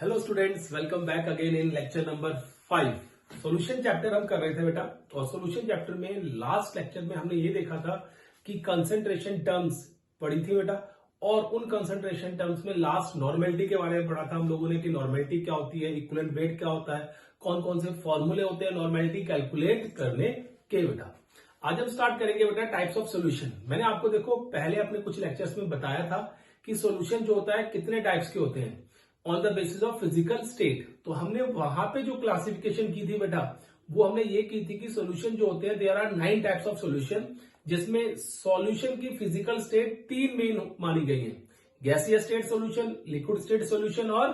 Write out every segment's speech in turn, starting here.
Hello students, welcome back again in lecture number 5। Solution chapter हम कर रहे थे बेटा। और सॉल्यूशन चैप्टर में लास्ट लेक्चर में हमने ये देखा था कि कंसंट्रेशन टर्म्स पढ़ी थी बेटा। और उन कंसंट्रेशन टर्म्स में लास्ट नॉर्मेलिटी के बारे में पढ़ा था हम लोगों ने कि नॉर्मेलिटी क्या होती है, इक्विवेलेंट वेट क्या होता है, कौन कौन से फॉर्मूले होते हैं नॉर्मेलिटी कैलकुलेट करने के बेटा। आज हम स्टार्ट करेंगे बेटा टाइप्स ऑफ सॉल्यूशन। मैंने आपको देखो पहले अपने कुछ लेक्चर्स में बताया था कि सॉल्यूशन जो होता है कितने टाइप्स के होते हैं on the basis of physical state. तो हमने वहां पे जो क्लासिफिकेशन की थी बेटा वो हमने ये की थी कि सॉल्यूशन जो होते हैं there are 9 types of solution, जिसमें सॉल्यूशन की फिजिकल स्टेट 3 मेन मानी गई है। Gaseous state solution, liquid state solution और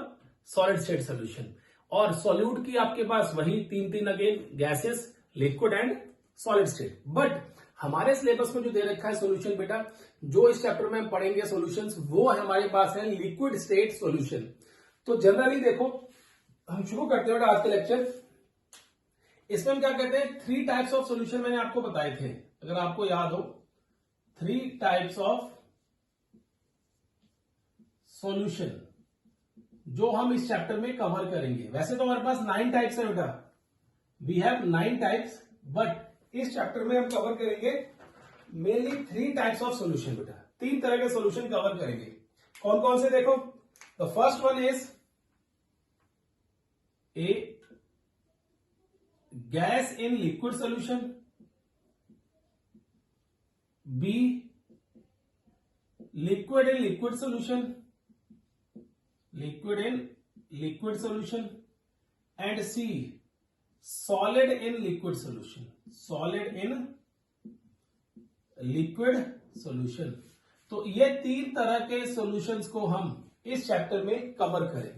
सॉलिड स्टेट सॉल्यूशन। और सॉल्यूट की आपके पास वही तीन again, gaseous, liquid and solid state. But हमारे सिलेबस में जो दे रखा है सॉल्यूशन बेटा, जो इस चैप्टर में हम पढ़ेंगे सॉल्यूशंस, वो हमारे पास है लिक्विड स्टेट सॉल्यूशन। तो जनरली देखो हम शुरू करते हैं आज के लेक्चर। इसमें हम क्या कहते हैं, 3 टाइप्स ऑफ सॉल्यूशन मैंने आपको बताए थे, अगर आपको याद हो। 3 टाइप्स ऑफ सॉल्यूशन जो हम इस चैप्टर में कवर करेंगे। वैसे तो हमारे पास 9 टाइप्स है बेटा, वी हैव 9 टाइप्स, बट इस चैप्टर में हम कवर करेंगे मेनली 3 टाइप्स ऑफ सॉल्यूशन बेटा। 3 तरह के सॉल्यूशन कवर करेंगे। कौन कौन से देखो, the first one is A, gas in liquid solution, B, liquid in liquid solution, liquid in liquid solution, and C, solid in liquid solution, solid in liquid solution। तो ये 3 तरह के सॉल्यूशंस को हम इस चैप्टर में कवर करें।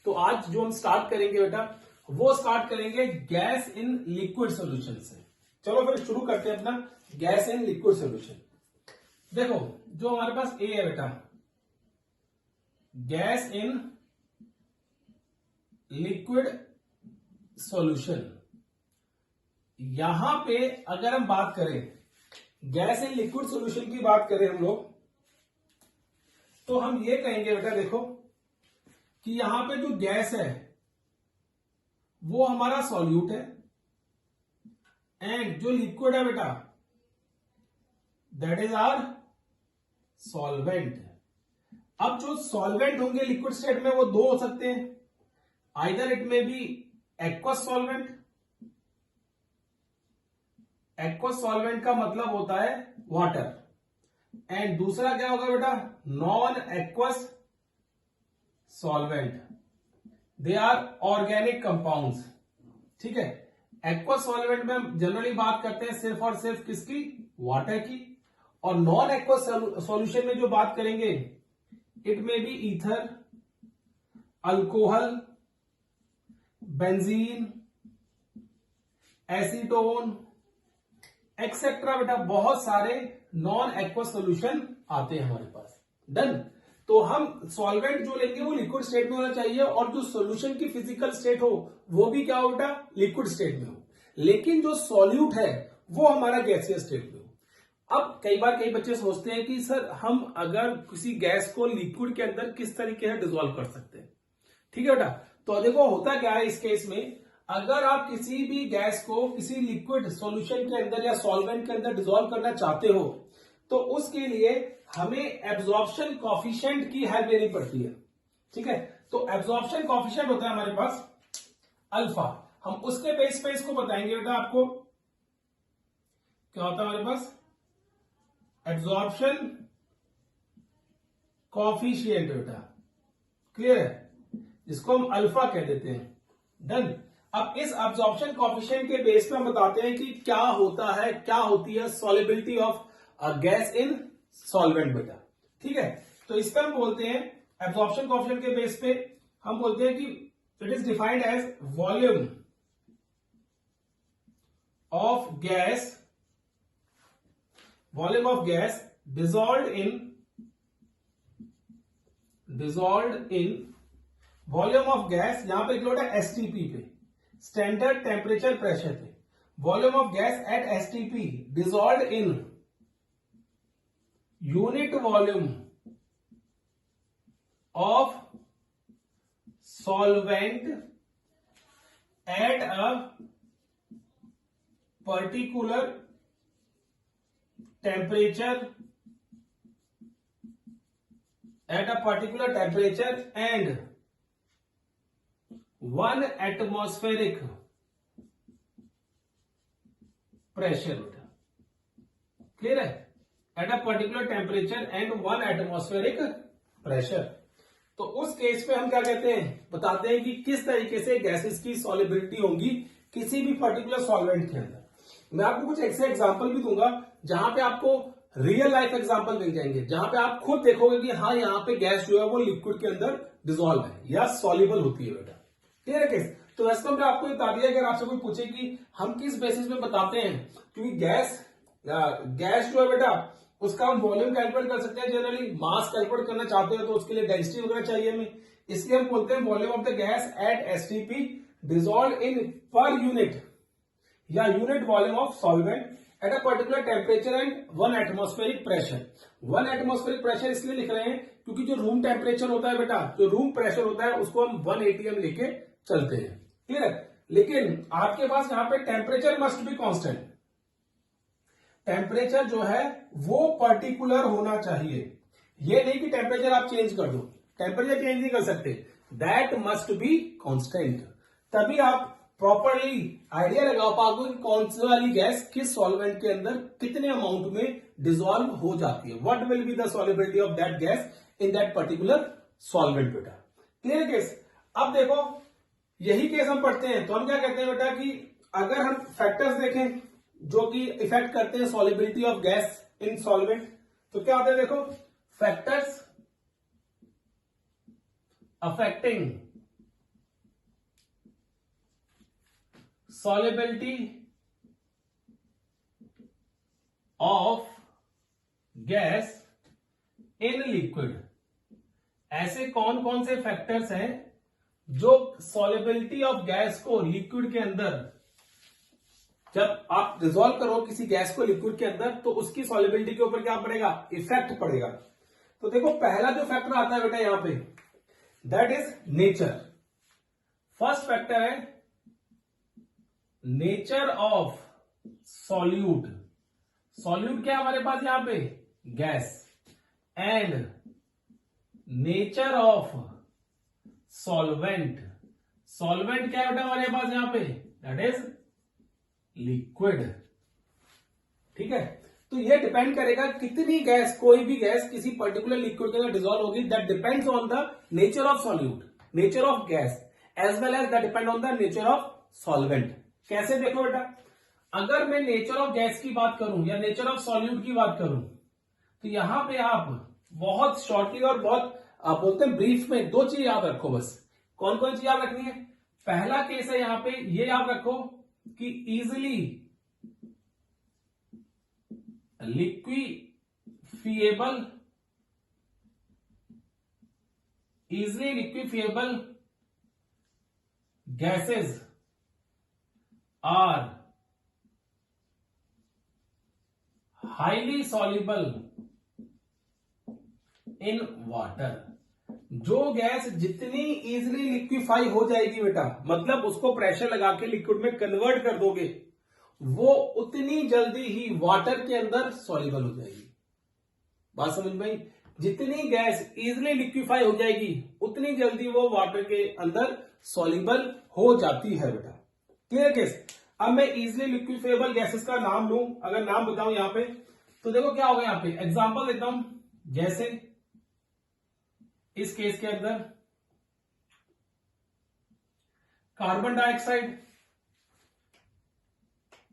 तो आज जो हम स्टार्ट करेंगे बेटा वो स्टार्ट करेंगे गैस इन लिक्विड सॉल्यूशन से। चलो फिर शुरू करते हैं अपना गैस इन लिक्विड सॉल्यूशन। देखो जो हमारे पास ए है बेटा, गैस इन लिक्विड सॉल्यूशन। यहां पे अगर हम बात करें गैस इन लिक्विड सॉल्यूशन की बात करें हम लोग, तो हम ये कहेंगे बेटा देखो कि यहां पे जो गैस है वो हमारा सॉल्यूट है, एंड जो लिक्विड है बेटा दैट इज आवर सॉल्वेंट। अब जो सॉल्वेंट होंगे लिक्विड स्टेट में वो 2 हो सकते हैं, either it may be aqueous solvent. Aqueous solvent का मतलब होता है वाटर, एंड दूसरा क्या होगा बेटा, non aqueous solvent. They are organic compounds. ठीक है, एक्वस सॉल्वेंट में हम जनरली बात करते हैं सिर्फ और सिर्फ किसकी, वाटर की। और नॉन एक्वस सॉल्यूशन में जो बात करेंगे it may be ether, alcohol, benzene, acetone etcetera बेटा। बहुत सारे नॉन एक्वस सॉल्यूशन आते हैं हमारे पास। डन। तो हम सॉल्वेंट जो लेंगे वो लिक्विड स्टेट में होना चाहिए, और जो सॉल्यूशन की फिजिकल स्टेट हो वो भी क्या हो बेटा, लिक्विड स्टेट में हो। लेकिन जो सॉल्यूट है वो हमारा गैसियस स्टेट में हो। अब कई बार कई बच्चे सोचते हैं कि सर हम अगर किसी गैस को लिक्विड के अंदर किस तरीके से डिसॉल्व कर सकते हैं। ठीक है बेटा, तो देखो होता क्या है इस केस में, अगर आप किसी भी गैस को किसी लिक्विड सॉल्यूशन के अंदर या सॉल्वेंट के अंदर डिसॉल्व करना चाहते हो तो उसके लिए हमें एब्जॉर्प्शन कॉफिशिएंट की हेल्प लेनी पड़ती है। ठीक है, तो एब्जॉर्प्शन कॉफिशिएंट होता है हमारे पास अल्फा। हम उसके बेस पे इसको बताएंगे बेटा आपको क्या होता है हमारे पास, एब्जॉर्प्शन कॉफिशिएंट बेटा। क्लियर है, जिसको हम अल्फा कह देते हैं। डन। अब इस एब्जॉर्प्शन कॉफिशिएंट के बेस पे हम बताते हैं कि क्या होता है, क्या होती है solubility of gas in solvent बेटा। ठीक है, तो इस पर हम बोलते हैं एब्जॉर्प्शन कॉफिशिएंट के बेस पे हम बोलते हैं कि it is defined as volume of gas, volume of gas dissolved in volume of gas, यहां पे लिखा है एसटीपी पे, स्टैंडर्ड टेम्परेचर प्रेशर पे, volume of gas at STP dissolved in unit volume of solvent at a particular temperature and 1 atmospheric pressure. Clear है? Eight a particular temperature and 1 atmospheric pressure. तो उस case में हम क्या कहते हैं, बताते हैं कि किस तरीके से गैसेस की सॉलिबिलिटी होगी किसी भी पर्टिकुलर सॉल्वेंट के अंदर। मैं आपको कुछ ऐसे एग्जांपल भी दूंगा जहां पे आपको रियल लाइफ एग्जांपल मिल जाएंगे, जहां पे आप खुद देखोगे कि हाँ यहाँ पे गैस जो है वो लिक्विड के अंदर डिसॉल्व है या सॉल्युबल होती है बेटा। क्लियर है केस? तो वैसे मैं आपको बता दिया, अगर आपसे कोई पूछे कि हम किस बेसिस में बताते हैं, क्योंकि गैस जो है बेटा उसका हम वॉल्यूम कैलकुलेट कर सकते हैं। जनरली मास कैलकुलेट करना चाहते हो तो उसके लिए डेंसिटी वगैरह चाहिए हमें, इसलिए हम बोलते हैं volume of the gas at STP dissolve in per unit या unit volume of solvent at a particular temperature and 1 atmospheric pressure. 1 atmospheric pressure इसलिए लिख रहे हैं क्योंकि जो रूम टेम्परेचर होता है बेटा, जो रूम प्रेशर होता है उसको हम 1 ATM लेके चलते हैं। क्लियर है? लेकिन आपके पास यहाँ पे temperature must be constant. Temperature जो है वो पर्टिकुलर होना चाहिए, ये नहीं कि टेम्परेचर आप चेंज कर दो, टेम्परेचर चेंज नहीं कर सकते, दैट मस्ट बी कांस्टेंट। तभी आप प्रॉपरली आइडिया लगा पाओगे कि कौन सी वाली गैस किस सॉल्वेंट के अंदर कितने अमाउंट में डिसॉल्व हो जाती है, what will be the solubility of that gas in that particular solvent बेटा। Clear case? अब देखो यही केस हम पढ़ते हैं तो हम क्या कहते हैं बेटा कि अगर हम फैक्टर्स देखें जो कि इफेक्ट करते हैं solubility of gas in solvent, तो क्या होता है देखो, factors affecting solubility of gas in liquid। ऐसे कौन कौन से फैक्टर्स हैं जो सॉल्युबिलिटी ऑफ गैस को लिक्विड के अंदर, जब आप डिसॉल्व करो किसी गैस को लिक्विड के अंदर तो उसकी सॉल्युबिलिटी के ऊपर क्या पड़ेगा, इफेक्ट पड़ेगा। तो देखो पहला जो फैक्टर आता है बेटा यहां पे, that is nature. First factor है नेचर ऑफ सॉल्यूट। सॉल्यूट क्या है हमारे पास यहां पे, gas, and nature of solvent. Solvent क्या है बेटा हमारे पास यहां पे, दैट इज लिक्विड। ठीक है? तो ये डिपेंड करेगा कितनी गैस, कोई भी गैस किसी पर्टिकुलर लिक्विड के अंदर डिसॉल्व होगी, that depends on the nature of solute, nature of gas, as well as that depend on the nature of solvent. कैसे देखो बेटा, अगर मैं नेचर ऑफ गैस की बात करूं या नेचर ऑफ सॉल्यूट की बात करूं तो यहां पे आप बहुत शॉर्टली और बहुत आप बोलते हैं ब्रीफ में दो चीज याद रखो बस। कौन कौन चीज याद रखनी है? पहला केस है यहां पे ये याद रखो कि easily liquefiable gases are highly soluble in water. जो गैस जितनी इजिली लिक्विफाई हो जाएगी बेटा, मतलब उसको प्रेशर लगा के लिक्विड में कन्वर्ट कर दोगे, वो उतनी जल्दी ही वाटर के अंदर सॉल्युबल हो जाएगी। बात समझ में आई? जितनी गैस इजिली लिक्विफाई हो जाएगी उतनी जल्दी वो वाटर के अंदर सॉल्युबल हो जाती है बेटा। Clear case? अब मैं इजिली लिक्विफाइबल गैसेस का नाम लूं, अगर नाम बताऊं यहां पे तो देखो क्या होगा, यहां पे एग्जांपल देता हूं। जैसे इस केस के अंदर carbon dioxide,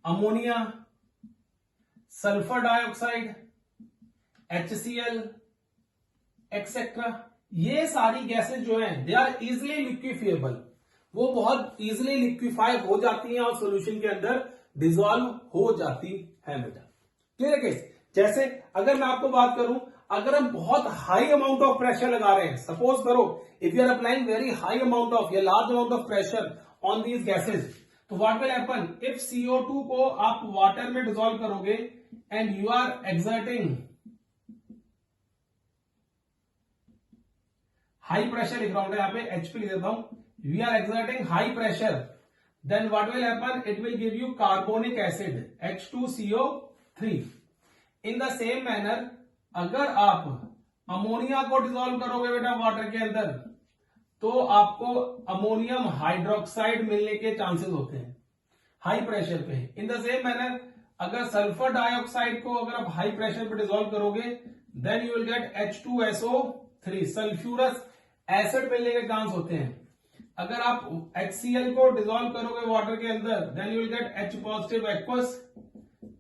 ammonia, sulphur dioxide, HCl etcetera, ये सारी गैसेस जो हैं दे आर इजिली लिक्विफाइबल। वो बहुत इजिली लिक्विफाई हो जाती हैं और सॉल्यूशन के अंदर डिसॉल्व हो जाती है बेटा। Clear case? जैसे अगर मैं आपको बात करूं, अगर हम बहुत हाई अमाउंट ऑफ प्रेशर लगा रहे हैं, सपोज करो if you are applying very high amount of या large amount of pressure on these gases, तो what will happen if CO2 को आप वाटर में डिसॉल्व करोगे and you are exerting high pressure लिख रहा हूं यहाँ पे HP लिख देता हूं, we are exerting high pressure, then what will happen, it will give you carbonic acid H2CO3। In the same manner अगर आप अमोनिया को डिसॉल्व करोगे बेटा वाटर के अंदर तो आपको अमोनियम हाइड्रोक्साइड मिलने के चांसेस होते हैं हाई प्रेशर पे। इन द सेम मैनर अगर सल्फर डाइऑक्साइड को अगर आप हाई प्रेशर पे डिसॉल्व करोगे then you will get H2SO3, sulphurous acid मिलने के चांस होते हैं। अगर आप HCl को डिसॉल्व करोगे वाटर के अंदर then you will get H positive aqueous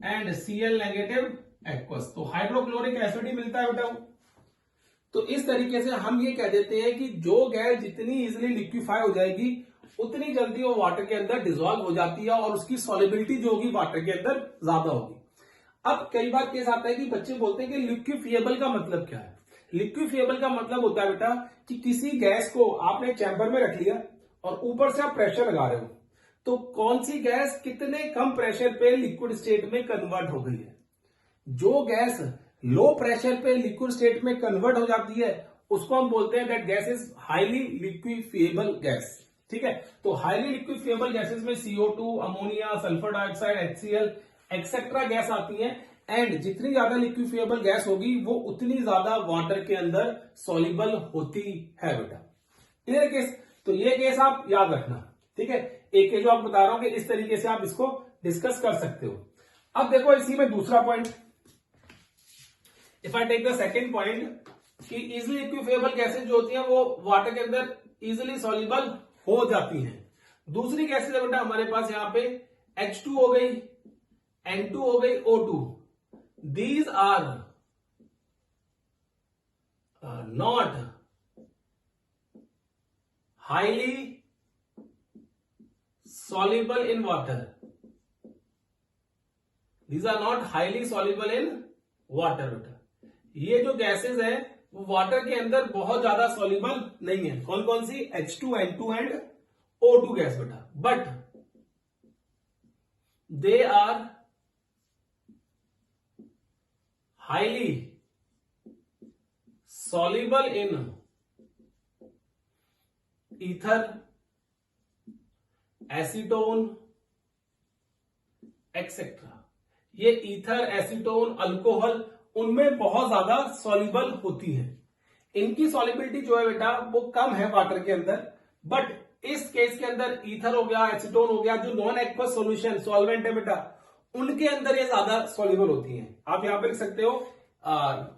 and Cl negative aqueous, तो हाइड्रोक्लोरिक एसिड ही मिलता है बेटा। तो इस तरीके से हम ये कह देते हैं कि जो गैस जितनी इजिली लिक्विफाई हो जाएगी उतनी जल्दी वो वाटर के अंदर डिसॉल्व हो जाती है और उसकी सॉलिबिलिटी जो होगी वाटर के अंदर ज्यादा होगी। अब कई बार केस आता है कि बच्चे बोलते हैं कि लिक्विफिएबल का मतलब क्या है। लिक्विफिएबल का मतलब होता है बेटा कि किसी गैस को आपने चैम्बर में रख लिया और ऊपर से आप प्रेशर लगा रहे हो, तो कौन सी गैस कितने कम प्रेशर पे लिक्विड स्टेट में कन्वर्ट हो गई है। जो गैस लो प्रेशर पे लिक्विड स्टेट में कन्वर्ट हो जाती है उसको हम बोलते हैं that gas is highly liquefiable gas. ठीक है, तो हाईली लिक्विफिएबल गैसेस में CO2, ammonia, sulphur dioxide, HCl etcetera gas आती है। एंड जितनी ज्यादा लिक्विफिएबल गैस होगी वो उतनी ज्यादा वाटर के अंदर सॉल्युबल होती है बेटा। Clear case? तो ये केस आप याद रखना। ठीक है, एक केस जो आप बता रहा हूं कि इस तरीके से आप इसको डिस्कस कर सकते हो। अब देखो इसी में दूसरा point, if I take the second point कि इजिली लिक्विफिएबल गैसेस जो होती हैं वो वाटर के अंदर इजिली सॉल्युबल हो जाती हैं। दूसरी गैसेस है बेटा हमारे पास यहां पे H2 हो गई, N2 हो गई, O2। These are not highly soluble in water. These are not highly soluble in water बेटा। ये जो गैसेस है वो वाटर के अंदर बहुत ज्यादा सॉल्युबल नहीं है। कौन कौन सी? H2, N2 and O2 gas बेटा, but they are highly soluble in ether, acetone etcetera. ये ईथर, एसीटोन, अल्कोहल उनमें बहुत ज्यादा सॉल्युबल होती है। इनकी सॉल्युबिलिटी जो है बेटा वो कम है वाटर के अंदर, बट इस केस के अंदर ईथर हो गया, एसीटोन हो गया, जो नॉन एक्वस सॉल्यूशन सॉल्वेंट है बेटा उनके अंदर ये ज्यादा सॉल्युबल होती हैं। आप यहां पे लिख सकते हो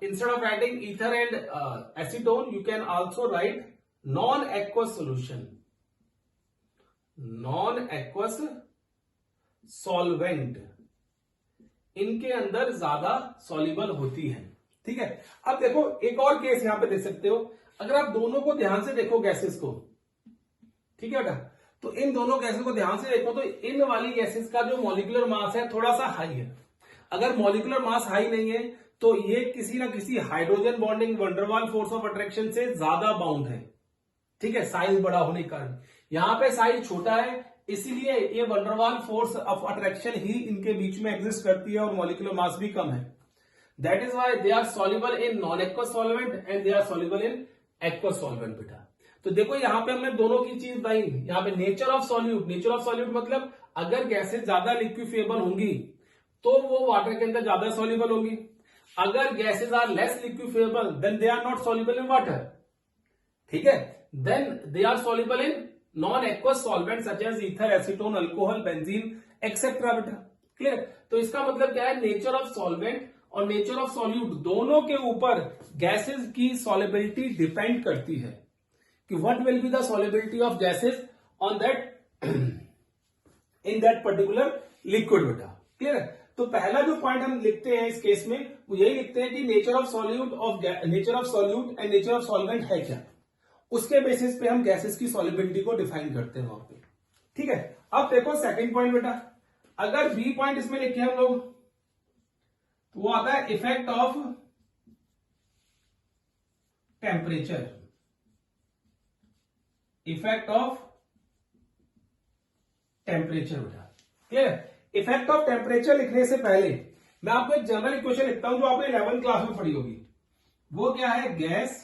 instead of writing ether and acetone you can also right non aqueous solution, non aqueous solvent इनके अंदर ज्यादा सॉल्युबल होती है। ठीक है, अब देखो एक और केस यहां पे देख सकते हो। अगर आप दोनों को ध्यान से देखो गैसेस को, ठीक है बेटा, तो इन दोनों गैसेस को ध्यान से देखो तो इन वाली गैसेस का जो मॉलिक्यूलर मास है थोड़ा सा हाई है। अगर मॉलिक्यूलर मास हाई नहीं है तो ये किसी ना किसी hydrogen bonding van der Waals force of attraction से ज्यादा बाउंड है। ठीक है, साइज बड़ा होने के कारण। यहां पे साइज छोटा है इसीलिए ये वंडरवाल फोर्स ऑफ अट्रैक्शन ही इनके बीच में एग्जिस्ट करती है और मॉलिक्यूलर मास भी कम है। That is why they are soluble in non aqueous solvent and they are soluble in aqueous solvent बेटा। तो देखो यहां पे हमने दोनों की चीज बताई। यहां पे nature of solute, nature of solute मतलब अगर गैसेस ज्यादा लिक्विफिएबल होंगी तो वो वाटर के अंदर ज्यादा सॉल्युबल होंगी। अगर gases are less liquefiable then they are not soluble in water. ठीक है, then they are soluble in non aqueous solvent such as ether, acetone, alcohol, benzene etcetera बेटा। क्लियर? तो इसका मतलब क्या है, नेचर ऑफ सॉल्वेंट और नेचर ऑफ सॉल्यूट दोनों के ऊपर गैसेस की सॉल्युबिलिटी डिपेंड करती है कि what will be the solubility of gases on that in that particular liquid बेटा। क्लियर? तो पहला जो पॉइंट हम लिखते हैं इस केस में वो यही लिखते हैं कि nature of solute and nature of solvent है क्या, उसके बेसिस पे हम गैसेस की सॉल्युबिलिटी को डिफाइन करते हैं वहां पे। ठीक है, अब देखो सेकंड पॉइंट बेटा, अगर बी पॉइंट इसमें लिखे हम लोग तो वो आता है effect of temperature, effect of temperature बेटा। क्लियर? इफेक्ट ऑफ टेम्परेचर लिखने से पहले मैं आपको एक जनरल इक्वेशन लिखता हूं जो आपने 11th क्लास में पढ़ी होगी। वो क्या है, gas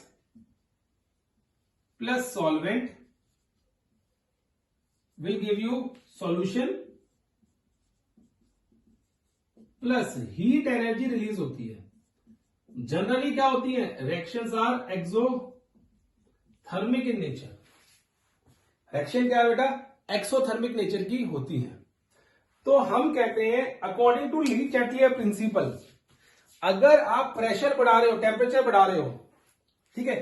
plus solvent will give you solution plus heat energy release होती है। जनरली क्या होती है, reactions are exothermic in nature. Reaction क्या है बेटा, एक्सोथर्मिक नेचर की होती है। तो हम कहते हैं according to Le Chatelier principle, अगर आप प्रेशर बढ़ा रहे हो, टेम्परेचर बढ़ा रहे हो, ठीक है,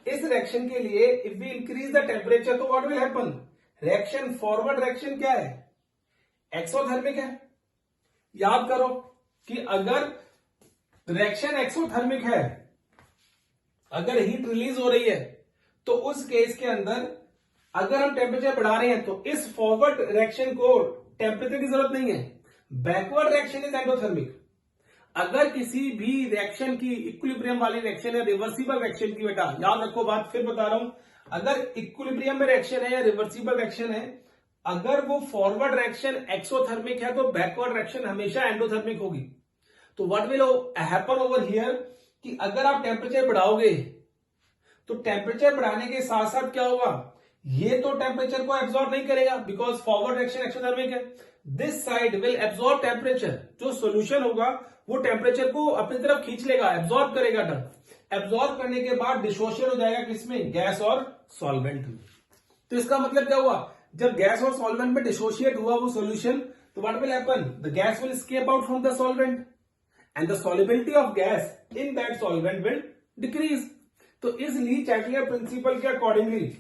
इस रिएक्शन के लिए if we increase the temperature तो what will happen, reaction forward reaction क्या है, एक्सोथर्मिक है। याद करो कि अगर रिएक्शन एक्सोथर्मिक है, अगर हीट रिलीज हो रही है, तो उस केस के अंदर अगर हम टेम्परेचर बढ़ा रहे हैं तो इस फॉरवर्ड रिएक्शन को टेम्परेचर की जरूरत नहीं है, बैकवर्ड रिएक्शन इज एंडोथर्मिक। अगर किसी भी रिएक्शन की इक्विलिब्रियम वाली रिएक्शन है, रिवर्सिबल रिएक्शन की, बेटा याद रखो बात, फिर बता रहा हूं, अगर इक्विलिब्रियम में रिएक्शन है या रिवर्सिबल रिएक्शन है, अगर वो फॉरवर्ड रिएक्शन एक्सोथर्मिक है तो बैकवर्ड रिएक्शन हमेशा एंडोथर्मिक होगी। तो what will happen over here कि अगर आप टेम्परेचर बढ़ाओगे तो टेम्परेचर बढ़ाने के साथ साथ क्या होगा, ये तो टेम्परेचर को एब्जॉर्ब नहीं करेगा बिकॉज फॉरवर्ड रिएक्शन एक्सोथर्मिक है। This side will absorb temperature, जो सोल्यूशन होगा वो टेम्परेचर को अपनी तरफ खींच लेगा, एब्जॉर्ब करेगा। एब्जॉर्ब करने के बाद डिसोशिएट हो जाएगा किसमें, गैस और सॉल्वेंट में। तो इसका मतलब क्या हुआ, जब गैस और सॉल्वेंट में डिसोशिएट हुआ वो सोल्यूशन, तो what will happen, the gas will escape out from the solvent and the solubility of gas in that solvent will decrease. तो इस ली चैटलियर प्रिंसिपल के accordingly,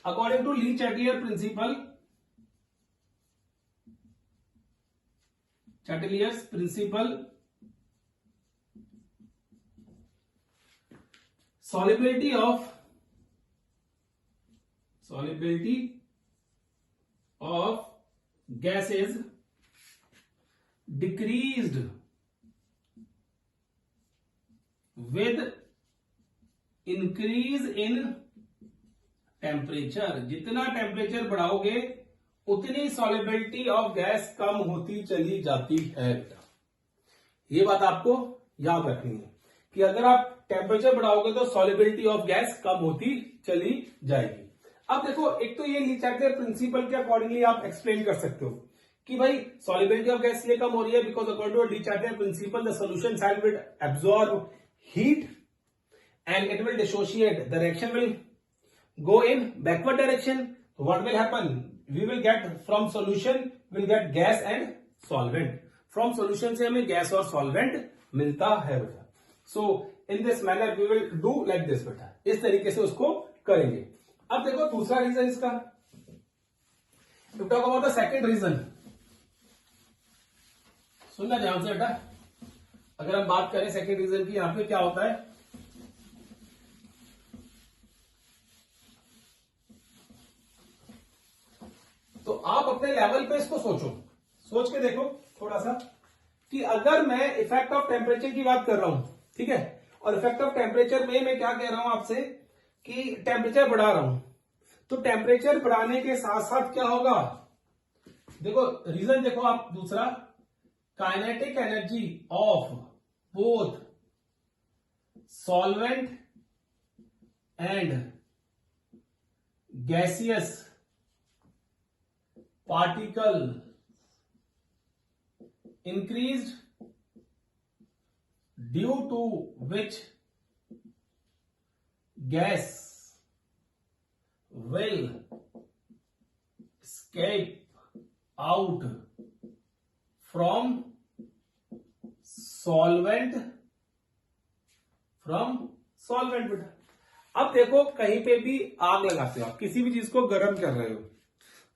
according to Le Chatelier principle, Chatelier's principle, solubility of gases decreased with increase in temperature। जितना temperature बढ़ाओगे उतनी solubility of gas कम होती चली जाती है। ये बात आपको याद रखनी है कि अगर आप टेम्परेचर बढ़ाओगे तो सॉल्युबिलिटी ऑफ गैस कम होती चली जाएगी। अब देखो, एक तो ये ली चैटलियर प्रिंसिपल के अकॉर्डिंगली आप एक्सप्लेन कर सकते हो कि भाई सॉल्युबिलिटी ऑफ गैस इसलिए कम हो रही है because according to Le Chatelier principle the solution side will absorb heat and it will dissociate, the reaction will go in backward direction. What will happen, we will get from solution will get gas and solvent. From solution से हमें gas और solvent मिलता है बेटा। So in this manner we will do like this बेटा, इस तरीके से उसको करेंगे। अब देखो दूसरा रीजन इसका, to talk about the second reason, सुनना ध्यान से बेटा। अगर हम बात करें सेकेंड रीजन की, यहां पे क्या होता है, तो आप अपने लेवल पे इसको सोचो, सोच के देखो थोड़ा सा कि अगर मैं इफेक्ट ऑफ टेम्परेचर की बात कर रहा हूं, ठीक है, और इफेक्ट ऑफ टेम्परेचर में मैं क्या कह रहा हूं आपसे कि टेम्परेचर बढ़ा रहा हूं, तो टेम्परेचर बढ़ाने के साथ साथ क्या होगा, देखो रीजन देखो आप दूसरा, kinetic energy of both solvent and gaseous particle increased due to which gas will escape out from solvent बेटा। अब देखो कहीं पे भी आग लगाते हो आप, किसी भी चीज को गर्म कर रहे हो,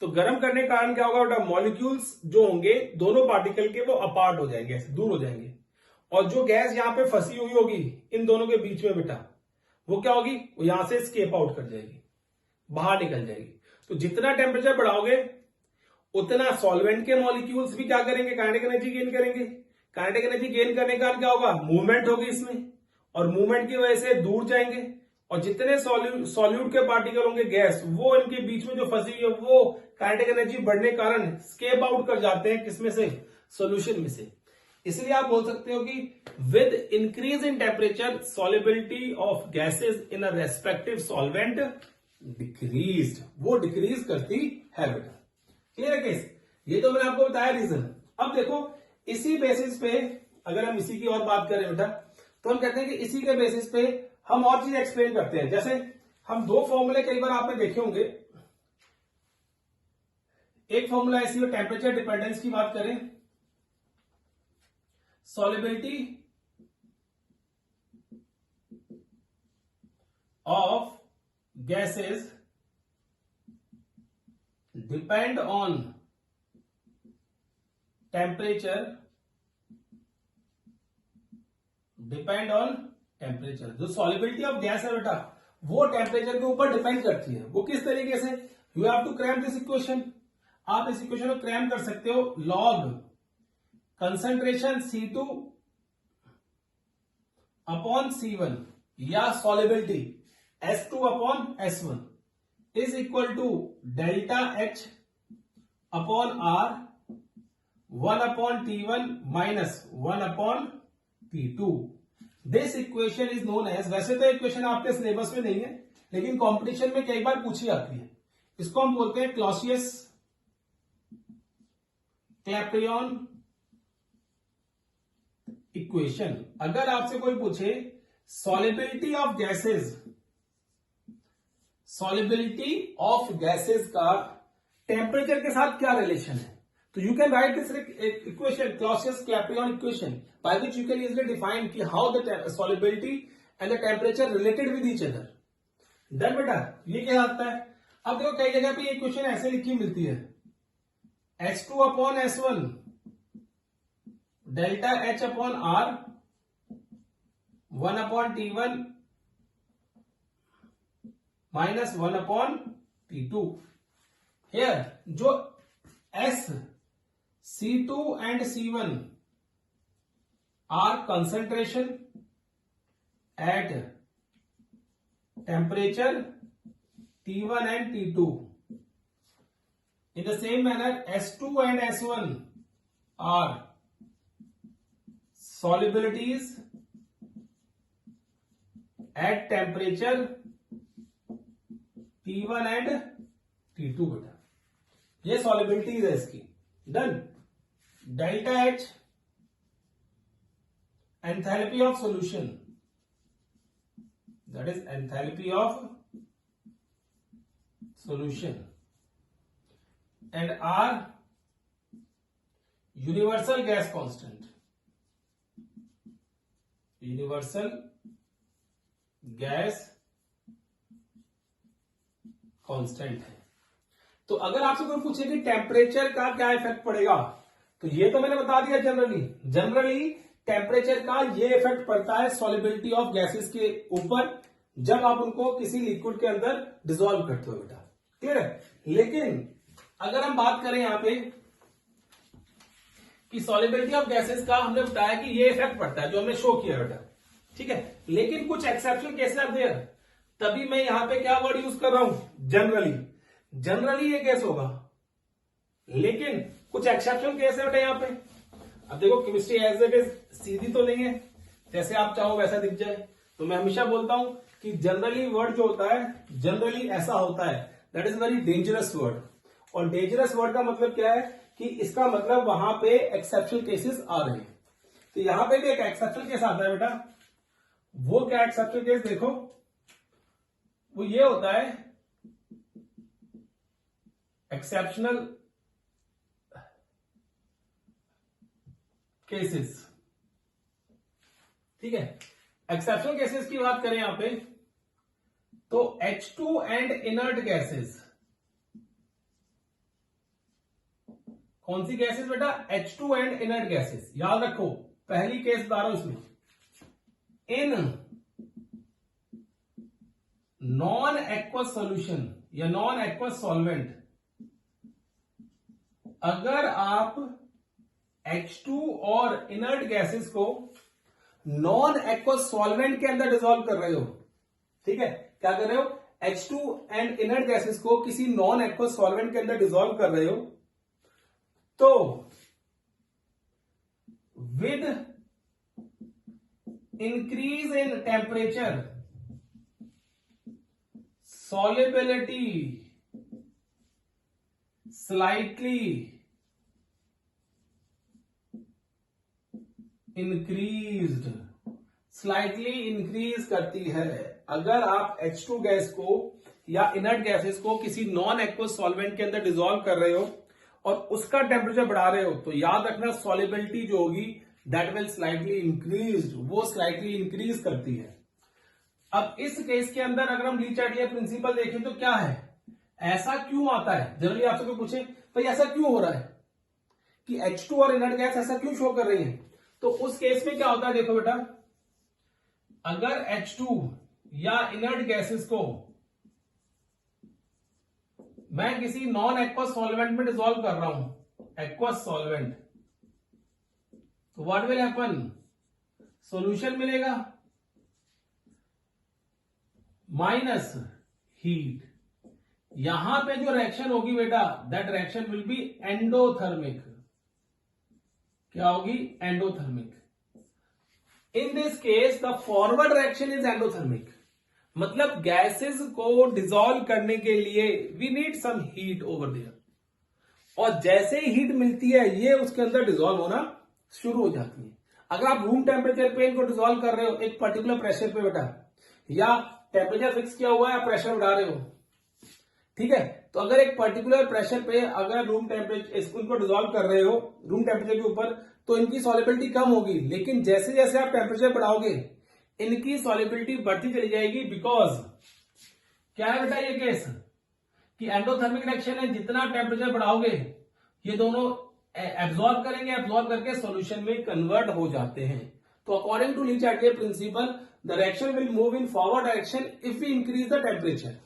तो गर्म करने के कारण क्या होगा बेटा, मॉलिक्यूल्स जो होंगे दोनों पार्टिकल के वो अपार्ट हो जाएंगे, दूर हो जाएंगे, और जो गैस यहां पे फंसी हुई होगी इन दोनों के बीच में बेटा, वो क्या होगी, वो यहां से स्केप आउट कर जाएगी, बाहर निकल जाएगी। तो जितना टेम्परेचर बढ़ाओगे उतना सॉल्वेंट के मॉलिक्यूल्स भी क्या करेंगे, काइनेटिक एनर्जी गेन करेंगे। काइनेटिक एनर्जी गेन करने के कारण क्या होगा, मूवमेंट होगी इसमें, और मूवमेंट की वजह से दूर जाएंगे, और जितने सॉल्यूट के पार्टिकल होंगे गैस, वो इनके बीच में जो फंसी हुई है वो काइनेटिक एनर्जी बढ़ने के कारण स्केप आउट कर जाते हैं, किसमें से, सॉल्यूशन में से। इसलिए आप बोल सकते हो कि with increase in temperature solubility of gases in a respective solvent decreased, वो डिक्रीज करती है बेटा। क्लियर है केस? ये तो मैंने आपको बताया रीजन। अब देखो इसी बेसिस पे अगर हम इसी की और बात करें बेटा, तो हम कहते हैं कि इसी के बेसिस पे हम और चीज एक्सप्लेन करते हैं। जैसे हम दो फॉर्मूले कई बार आपने देखे होंगे, एक फॉर्मूला ऐसी है टेम्परेचर डिपेंडेंस की बात करें, solubility of gases depend on temperature, depend on temperature. जो सॉल्युबिलिटी ऑफ गैस है बेटा वो टेम्परेचर के ऊपर डिपेंड करती है। वो किस तरीके से? You have to cram this equation. आप इस इक्वेशन को क्रैम कर सकते हो। Log concentration C2 upon C1 या solubility S2 upon S1 is equal to delta H upon R 1 upon T1 minus 1 upon T2। This equation is known as, वैसे तो equation आपके सिलेबस में नहीं है लेकिन कंपटीशन में कई बार पूछी जाती है। इसको हम बोलते हैं क्लॉसियस क्लैपेरॉन इक्वेशन। अगर आपसे कोई पूछे solubility of gases, solubility of gases का टेम्परेचर के साथ क्या रिलेशन है, तो you can write this equation Clausius Clapeyron equation by which you can easily define कि how the solubility and the temperature related with each other. Done बेटा, ये क्या आता है? अब देखो कई जगह पे ये इक्वेशन ऐसे लिखी मिलती है, H2 upon S1 delta H upon R 1 upon T1 minus 1 upon T2। Here जो S C2 and C1 are concentration at temperature T1 and T2. In the same manner, S2 and S1 are solubilities at temperature T1 and T2 बेटा, ये solubilities है इसकी। Done. Delta H enthalpy of solution, that is enthalpy of solution, and R universal gas constant, universal gas constant है। तो अगर आपसे कोई पूछे कि टेम्परेचर का क्या इफेक्ट पड़ेगा, तो ये तो मैंने बता दिया जनरली टेम्परेचर का ये इफेक्ट पड़ता है सॉल्युबिलिटी ऑफ गैसेस के ऊपर जब आप उनको किसी लिक्विड के अंदर डिसॉल्व करते हो बेटा। क्लियर है? लेकिन अगर हम बात करें यहां पे कि सॉल्युबिलिटी ऑफ गैसेस का, हमने बताया कि ये इफेक्ट पड़ता है जो हमने शो किया बेटा, ठीक है। लेकिन कुछ एक्सेप्शनल केसेस आर देयर, तभी मैं यहां पे क्या वर्ड यूज कर रहा हूं, जनरली ये केस होगा। लेकिन कुछ एक्सेप्शनल केस है बेटा यहाँ पे। अब देखो केमिस्ट्री एज इट इज सीधी तो नहीं है, जैसे आप चाहो वैसा दिख जाए। तो मैं हमेशा बोलता हूं कि जनरली वर्ड जो होता है, जनरली ऐसा होता है, that is very dangerous word. और डेंजरस वर्ड का मतलब क्या है कि इसका मतलब वहां पे एक्सेप्शनल केसेस आ रहे हैं। तो यहां पे भी एक एक्सेप्शनल केस आता है बेटा। वो क्या एक्सेप्शनल केस देखो, वो ये होता है एक्सेप्शनल केसेस, ठीक है। एक्सेप्शनल केसेस की बात करें यहां पे तो H2 एंड इनर्ट गैसेस, कौन सी गैसेस बेटा, H2 एंड इनर्ट गैसेस। याद रखो पहली केस बता रहा हूं इसमें, इन नॉन एक्वस सॉल्यूशन या नॉन एक्वस सॉल्वेंट, अगर आप H2 और इनर्ट गैसेस को नॉन एक्वस सॉल्वेंट के अंदर डिसॉल्व कर रहे हो, ठीक है, क्या कर रहे हो, H2 एंड इनर्ट गैसेस को किसी नॉन एक्वस सॉल्वेंट के अंदर डिसॉल्व कर रहे हो, तो with increase in temperature solubility slightly increased, slightly increase करती है। अगर आप H2 गैस को या इनर्ट गैसेस को किसी नॉन एक्वस सॉल्वेंट के अंदर डिसॉल्व कर रहे हो और उसका टेम्परेचर बढ़ा रहे हो, तो याद रखना सॉल्युबिलिटी जो होगी दैट विल स्लाइटली इंक्रीज, वो स्लाइटली इंक्रीज करती है। अब इस केस के अंदर अगर हम ली चैटलियर प्रिंसिपल देखें तो क्या है, ऐसा क्यों आता है, जनरली आपसे कोई पूछे भाई ऐसा क्यों हो रहा है कि H2 और इनर्ट गैस ऐसा क्यों शो कर रही है, तो उस केस में क्या होता है, देखो बेटा, अगर H2 या इनर्ट गैसेस को मैं किसी नॉन एक्वस सॉल्वेंट में डिसॉल्व कर रहा हूं, एक्वस सॉल्वेंट, तो व्हाट विल हैपन, सॉल्यूशन मिलेगा माइनस हीट। यहां पे जो रिएक्शन होगी बेटा, that reaction will be endothermic. क्या होगी, endothermic. In this case the forward reaction is endothermic, मतलब गैसेस को डिसॉल्व करने के लिए we need some heat over there, और जैसे ही हीट मिलती है ये उसके अंदर डिसॉल्व होना शुरू हो जाती है। अगर आप रूम टेम्परेचर पे इनको डिसॉल्व कर रहे हो एक पर्टिकुलर प्रेशर पे बेटा, या टेम्परेचर फिक्स किया हुआ है, प्रेशर बढ़ा रहे हो, ठीक है, तो अगर एक पर्टिकुलर प्रेशर पे अगर रूम टेम्परेचर इनको डिसॉल्व कर रहे हो रूम टेम्परेचर के ऊपर, तो इनकी सॉल्युबिलिटी कम होगी, लेकिन जैसे जैसे आप टेम्परेचर बढ़ाओगे इनकी सॉल्युबिलिटी बढ़ती चली जाएगी। बिकॉज क्या है बेटा ये केस कि एंडोथर्मिक रिएक्शन है, जितना टेम्परेचर बढ़ाओगे ये दोनों एब्जॉर्ब करेंगे, एब्जॉर्ब करके सॉल्यूशन में कन्वर्ट हो जाते हैं। तो according to Le Chatelier principle the reaction will move in forward direction if we increase the temperature.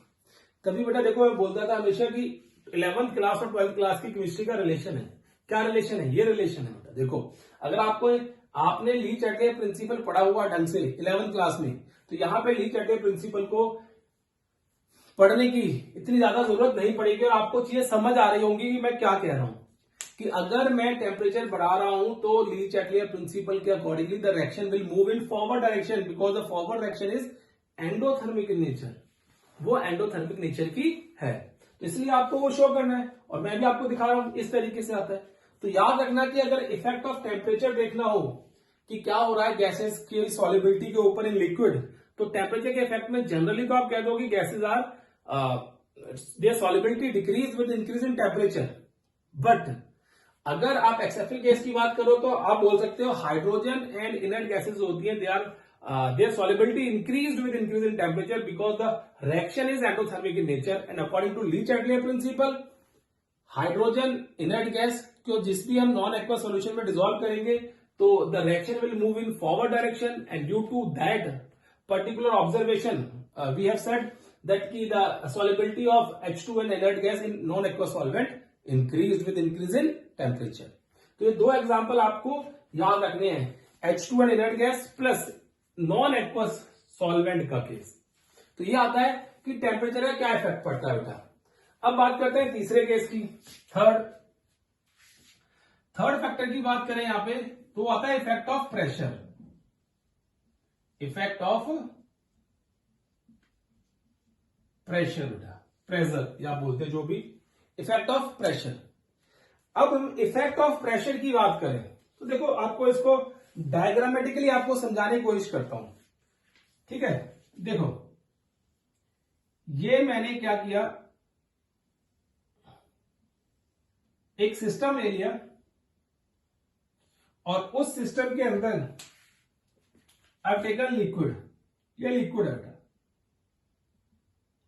तभी बेटा देखो मैं बोलता था हमेशा कि 11th क्लास और 12th क्लास की केमिस्ट्री का रिलेशन है, क्या रिलेशन है, ये रिलेशन है बेटा। देखो अगर आपने ली चैटलियर प्रिंसिपल पढ़ा हुआ ढंग से 11th क्लास में, तो यहां पे ली चैटलियर प्रिंसिपल को पढ़ने की इतनी ज्यादा जरूरत नहीं पड़ेगी और आपको चीजें समझ आ रही होंगी कि मैं क्या कह रहा हूं, कि अगर मैं टेम्परेचर बढ़ा रहा हूं तो ली चैटलियर प्रिंसिपल के accordingly the reaction will move in forward direction because the forward direction is endothermic in nature, वो एंडोथर्मिक नेचर की है, तो इसलिए आपको वो शो करना है और मैं भी आपको दिखा रहा हूं इस तरीके से आता है। तो याद रखना कि अगर इफेक्ट ऑफ टेम्परेचर देखना हो कि क्या हो रहा है गैसेस की सॉल्युबिलिटी के ऊपर इन लिक्विड, तो टेम्परेचर के इफेक्ट में जनरली तो आप कह दो कि gases are their solubility decrease with increase in temperature, but अगर आप एक्सेप्शनल केस की बात करो तो आप बोल सकते हो हाइड्रोजन एंड इनर्ट गैसेस होती है, they are their solubility increased with increase in temperature because the reaction is endothermic in nature and according to Lee Chatelier principle hydrogen inert gas को जिस भी हम नॉन एक्वा सॉल्यूशन में dissolve करेंगे तो the reaction will move in forward direction and due to that particular observation we have said that की the solubility of H2 and inert gas in non aqua solvent increase with increase in temperature. तो ये दो example आपको याद रखने हैं, H2 and inert gas plus non aqueous solvent का case. तो ये आता है कि टेम्परेचर का क्या इफेक्ट पड़ता है बेटा। अब बात करते हैं तीसरे केस की, थर्ड फैक्टर की बात करें यहां पे तो आता है effect of pressure, effect of pressure बेटा, प्रेशर या बोलते हैं जो भी, इफेक्ट ऑफ प्रेशर। अब हम इफेक्ट ऑफ प्रेशर की बात करें तो देखो आपको इसको डायग्रामेटिकली आपको समझाने की कोशिश करता हूं, ठीक है। देखो ये मैंने क्या किया, एक सिस्टम ले लिया और उस सिस्टम के अंदर आई टेकन लिक्विड, ये लिक्विड है बेटा,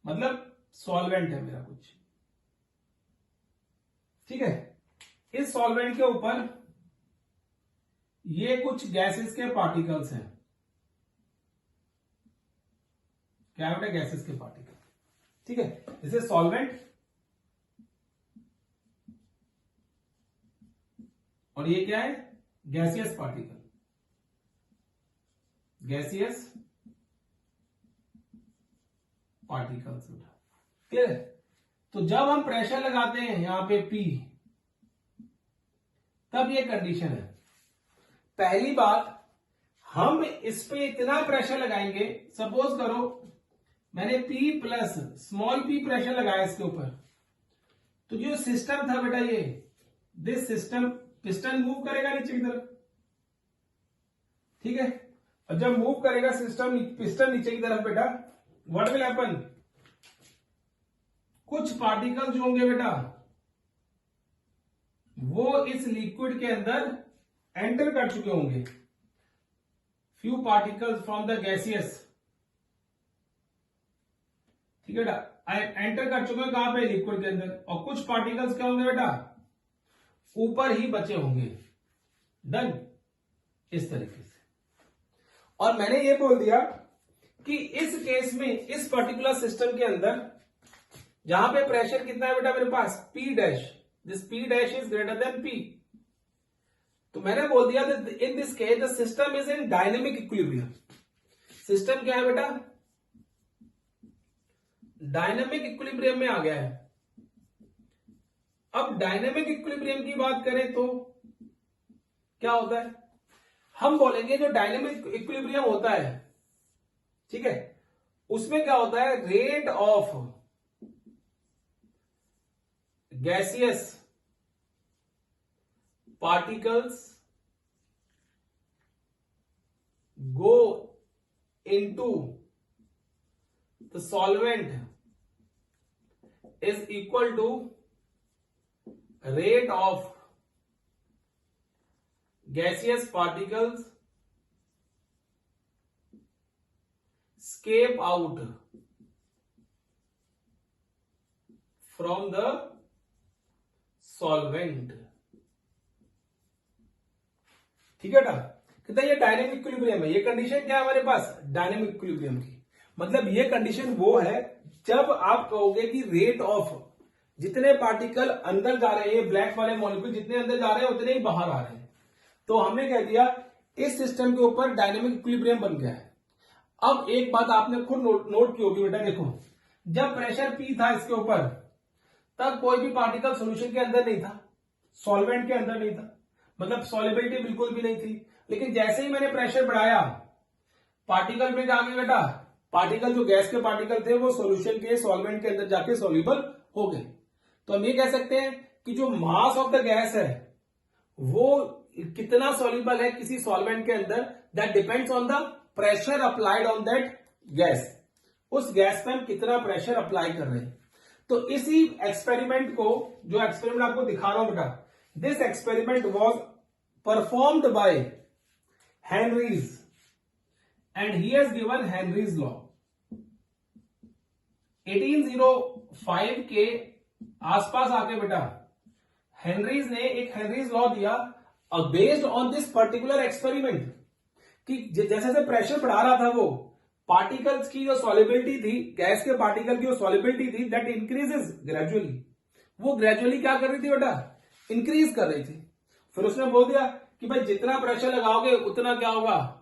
मतलब सॉल्वेंट है मेरा कुछ, ठीक है। इस सॉल्वेंट के ऊपर ये कुछ गैसेस के पार्टिकल्स हैं, क्या है बेटा, गैसेस के पार्टिकल, ठीक है। दिस इज सॉल्वेंट और ये क्या है, gaseous particle, gaseous particles, clear है। तो जब हम प्रेशर लगाते हैं यहां पे P, तब ये कंडीशन है। पहली बात, हम इस पे इतना प्रेशर लगाएंगे, सपोज करो मैंने P plus small p pressure लगाया इसके ऊपर, तो जो सिस्टम था बेटा ये, दिस सिस्टम, पिस्टन मूव करेगा नीचे की तरफ, ठीक है। और जब मूव करेगा सिस्टम, पिस्टन नीचे की तरफ बेटा, व्हाट विल हैपन, कुछ पार्टिकल्स जो होंगे बेटा वो इस लिक्विड के अंदर एंटर कर चुके होंगे, few particles from the gaseous, ठीक है बेटा, एंटर कर चुके हैं कहां पे, लिक्विड के अंदर, और कुछ पार्टिकल्स क्या होंगे बेटा, ऊपर ही बचे होंगे। डन, इस तरीके से। और मैंने ये बोल दिया कि इस केस में, इस पर्टिकुलर सिस्टम के अंदर जहां पे प्रेशर कितना है बेटा मेरे पास, P dash, this P dash is greater than P, तो मैंने बोल दिया इन this case the system is in dynamic equilibrium. System क्या है बेटा, डायनेमिक इक्विलिब्रियम में आ गया है। अब डायनेमिक इक्विलिब्रियम की बात करें तो क्या होता है, हम बोलेंगे जो डायनेमिक इक्विलिब्रियम होता है, ठीक है, उसमें क्या होता है, rate of gaseous particles go into the solvent is equal to rate of gaseous particles escape out from the solvent, ठीक है बेटा। कहता है ये डायनेमिक इक्विलिब्रियम है, ये कंडीशन क्या है हमारे पास, डायनेमिक इक्विलिब्रियम की, मतलब ये कंडीशन वो है जब आप कहोगे कि रेट ऑफ, जितने पार्टिकल अंदर जा रहे हैं, ब्लैक वाले मॉलिक्यूल जितने अंदर जा रहे हैं उतने ही बाहर आ रहे हैं, तो हमने कह दिया इस सिस्टम के ऊपर डायनेमिक इक्विलिब्रियम बन गया है। अब एक बात आपने खुद नोट की होगी बेटा, देखो जब प्रेशर P था इसके ऊपर, तब कोई भी पार्टिकल सोल्यूशन के अंदर नहीं था, सॉल्वेंट के अंदर नहीं था, मतलब सॉल्युबिलिटी बिल्कुल भी नहीं थी। लेकिन जैसे ही मैंने प्रेशर बढ़ाया, पार्टिकल में क्या आ गया बेटा, पार्टिकल जो गैस के पार्टिकल थे वो सॉल्यूशन के, सॉल्वेंट के अंदर जाके सॉल्युबल हो गए। तो हम ये कह सकते हैं कि जो मास ऑफ द गैस है वो कितना सॉल्युबल है किसी सॉल्वेंट के अंदर, that depends on the pressure applied on that gas, उस गैस पे हम कितना प्रेशर अप्लाई कर रहे हैं। तो इसी एक्सपेरिमेंट को, जो एक्सपेरिमेंट आपको दिखा रहा हूं बेटा, this experiment was performed by Henrys and he has given Henry's law. 1805 के आसपास आके बेटा हेनरीज ने एक हेनरीज लॉ दिया based on this particular experiment, कि जैसे जैसे प्रेशर बढ़ा रहा था वो पार्टिकल्स की जो सॉल्युबिलिटी थी, गैस के पार्टिकल की जो सॉल्युबिलिटी थी, दैट इंक्रीजेस ग्रेजुअली, वो ग्रेजुअली क्या कर रही थी बेटा, इंक्रीज कर रही थी। फिर उसने बोल दिया कि भाई जितना प्रेशर लगाओगे उतना क्या होगा,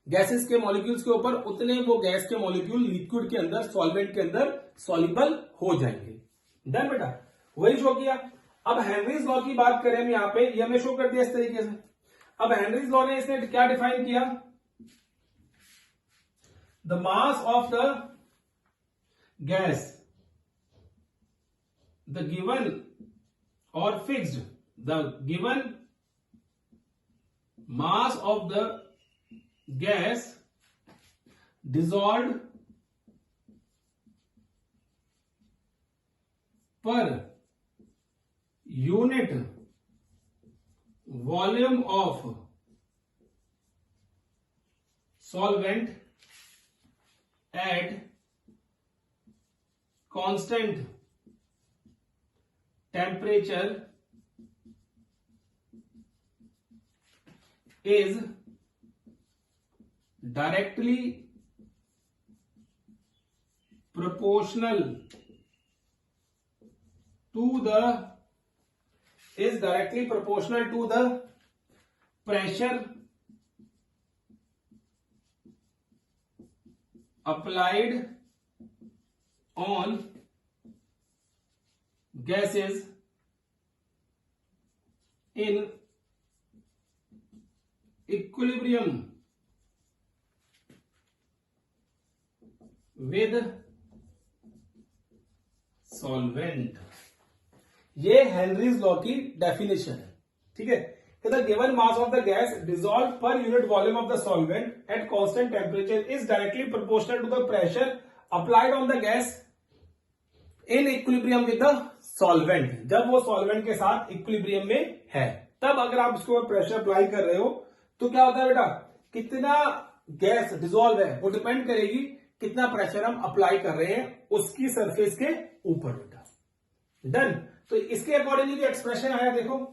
गैसेस के मॉलिक्यूल्स के ऊपर उतने वो गैस के मॉलिक्यूल लिक्विड के अंदर, सॉल्वेंट के अंदर सॉल्युबल हो जाएंगे। डन बेटा, वही शो किया। अब हेनरीज लॉ की बात करें हम यहाँ पे, ये हमने शो कर दिया इस तरीके से। अब हेनरीज लॉ ने इसने क्या डिफाइन किया, the mass of the gas, the given और fixed, the given mass of the gas dissolved per unit volume of solvent at constant temperature is directly proportional to the pressure applied on gases in equilibrium with solvent. ये Henry's law की definition है, ठीक है। The given mass of the gas dissolved per unit volume of the solvent at constant temperature is directly proportional to the pressure applied on the gas in equilibrium with the solvent। जब वो solvent के साथ equilibrium में है, तब अगर आप उसके ऊपर प्रेशर अप्लाई कर रहे हो तो क्या होता है बेटा, कितना गैस डिसॉल्व है वो डिपेंड करेगी कितना प्रेशर हम अप्लाई कर रहे हैं उसकी सरफेस के ऊपर बेटा। डन। तो इसके अकॉर्डिंगली जो एक्सप्रेशन आया देखो,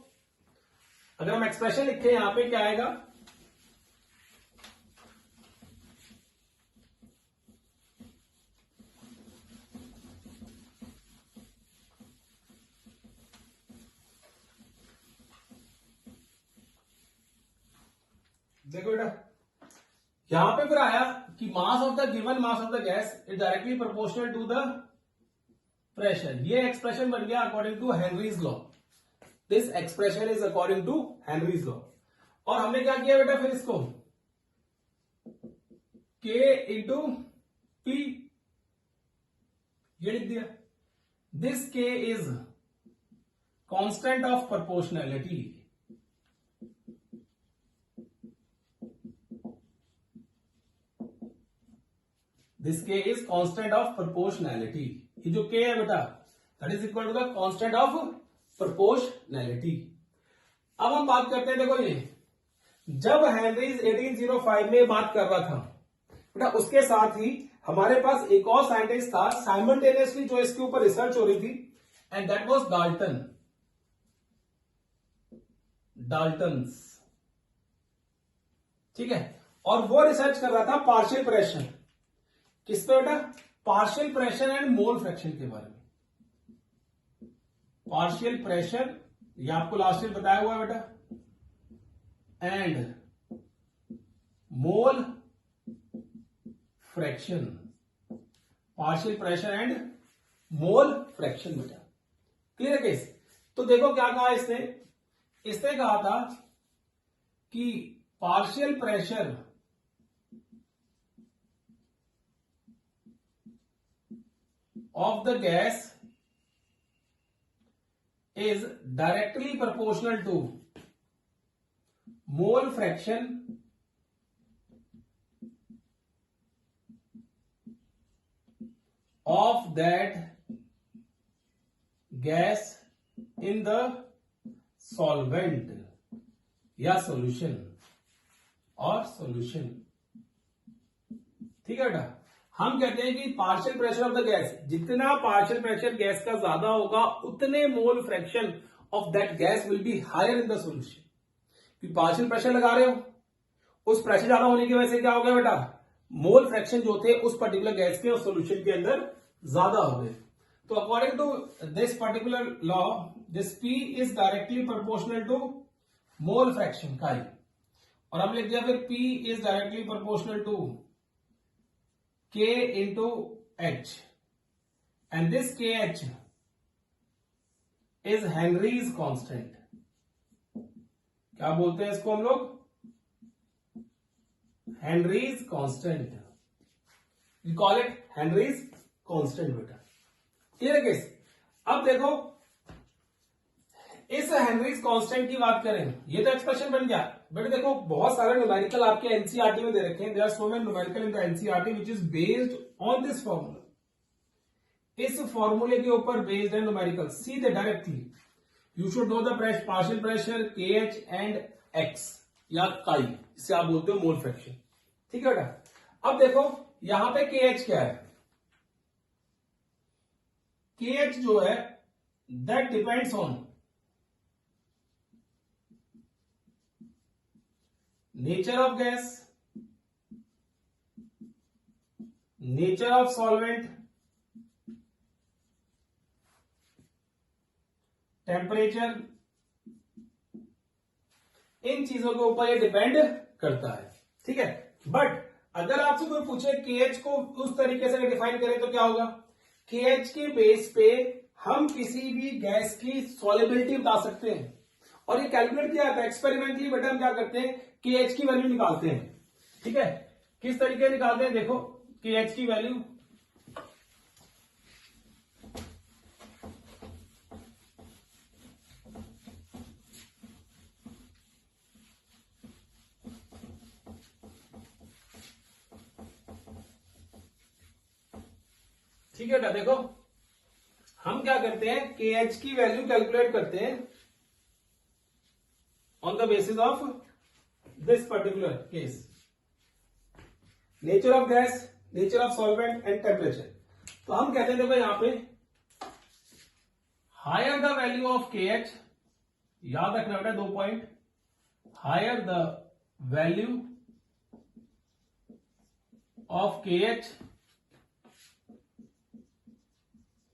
अगर हम एक्सप्रेशन लिखे यहां पे क्या आएगा, देखो बेटा यहां पे फिर आया कि mass of the given mass of the gas is directly proportional to the pressure. ये एक्सप्रेशन बन गया according to Henry's law. This expression is according to Henry's law. और हमने क्या किया बेटा, फिर इसको K इंटू P ये लिख दिया। This K is constant of proportionality. This K is constant of proportionality. ये जो K है बेटा that is equal to the constant of proportionality. अब हम बात करते हैं, देखो ये जब हेनरीज 1805 में बात कर रहा था बेटा, उसके साथ ही हमारे पास एक और साइंटिस्ट था साइमल्टेनियसली जो इसके ऊपर रिसर्च हो रही थी, एंड दैट वाज डाल्टन्स, ठीक है। और वो रिसर्च कर रहा था पार्शियल प्रेशर, किस पे बेटा, partial pressure and mole fraction के बारे में। पार्शियल प्रेशर ये आपको लास्ट ईयर बताया हुआ है बेटा, and mole fraction. Partial pressure and mole fraction बेटा, क्लियर है केस। तो देखो क्या कहा इसने कहा था कि partial pressure of the gas is directly proportional to mole fraction of that gas in the solvent या solution और solution, ठीक है बेटा। हम कहते हैं कि partial pressure of the gas, जितना पार्शियल प्रेशर गैस का ज्यादा होगा उतने mole fraction of that gas will be higher in the solution. कि पार्शियल प्रेशर लगा रहे हो, उस प्रेशर ज्यादा होने की वजह से क्या हो गया बेटा, मोल फ्रैक्शन जो थे उस पर्टिकुलर गैस के और सॉल्यूशन के अंदर ज्यादा हो गए। तो according to this particular law this P is directly proportional to mole fraction का ही, और हम लिख दिया फिर P is directly proportional to K into H, and this KH is Henry's constant। क्या बोलते हैं इसको हम लोग, Henry's constant। We call it Henry's constant बेटा, क्लियर है केस। अब देखो इस हेनरीज कांस्टेंट की बात करें, ये तो एक्सप्रेशन बन गया बट देखो बहुत सारे न्यूमेरिकल आपके एनसीईआरटी में दे रखे हैं। There are so many numerical in the NCERT which is based on this formula. इस फॉर्मूले के ऊपर बेस्ड है न्यूमेरिकल, सीधे directly. You should know the partial pressure KH and X या काई, इसे आप बोलते हो मोल फ्रैक्शन, ठीक है बेटा। अब देखो यहां पे KH क्या है, KH जो है that depends on nature of gas, nature of solvent, temperature, इन चीजों के ऊपर ये डिपेंड करता है, ठीक है। बट अगर आपसे कोई पूछे KH को उस तरीके से डिफाइन करें तो क्या होगा, KH के बेस पे हम किसी भी गैस की सॉल्युबिलिटी बता सकते हैं। और ये कैलकुलेट किया जाता है एक्सपेरिमेंटली बेटा, हम क्या करते हैं KH की वैल्यू निकालते हैं, ठीक है। किस तरीके निकालते हैं देखो, KH की वैल्यू ठीक है बेटा, देखो हम क्या करते हैं, KH की वैल्यू कैलकुलेट करते हैं on the basis of this particular case, nature of gas, nature of solvent and temperature. तो हम कहते हैं देखो यहां पे higher the value of KH, याद रखना बेटा 2 point, higher the value of KH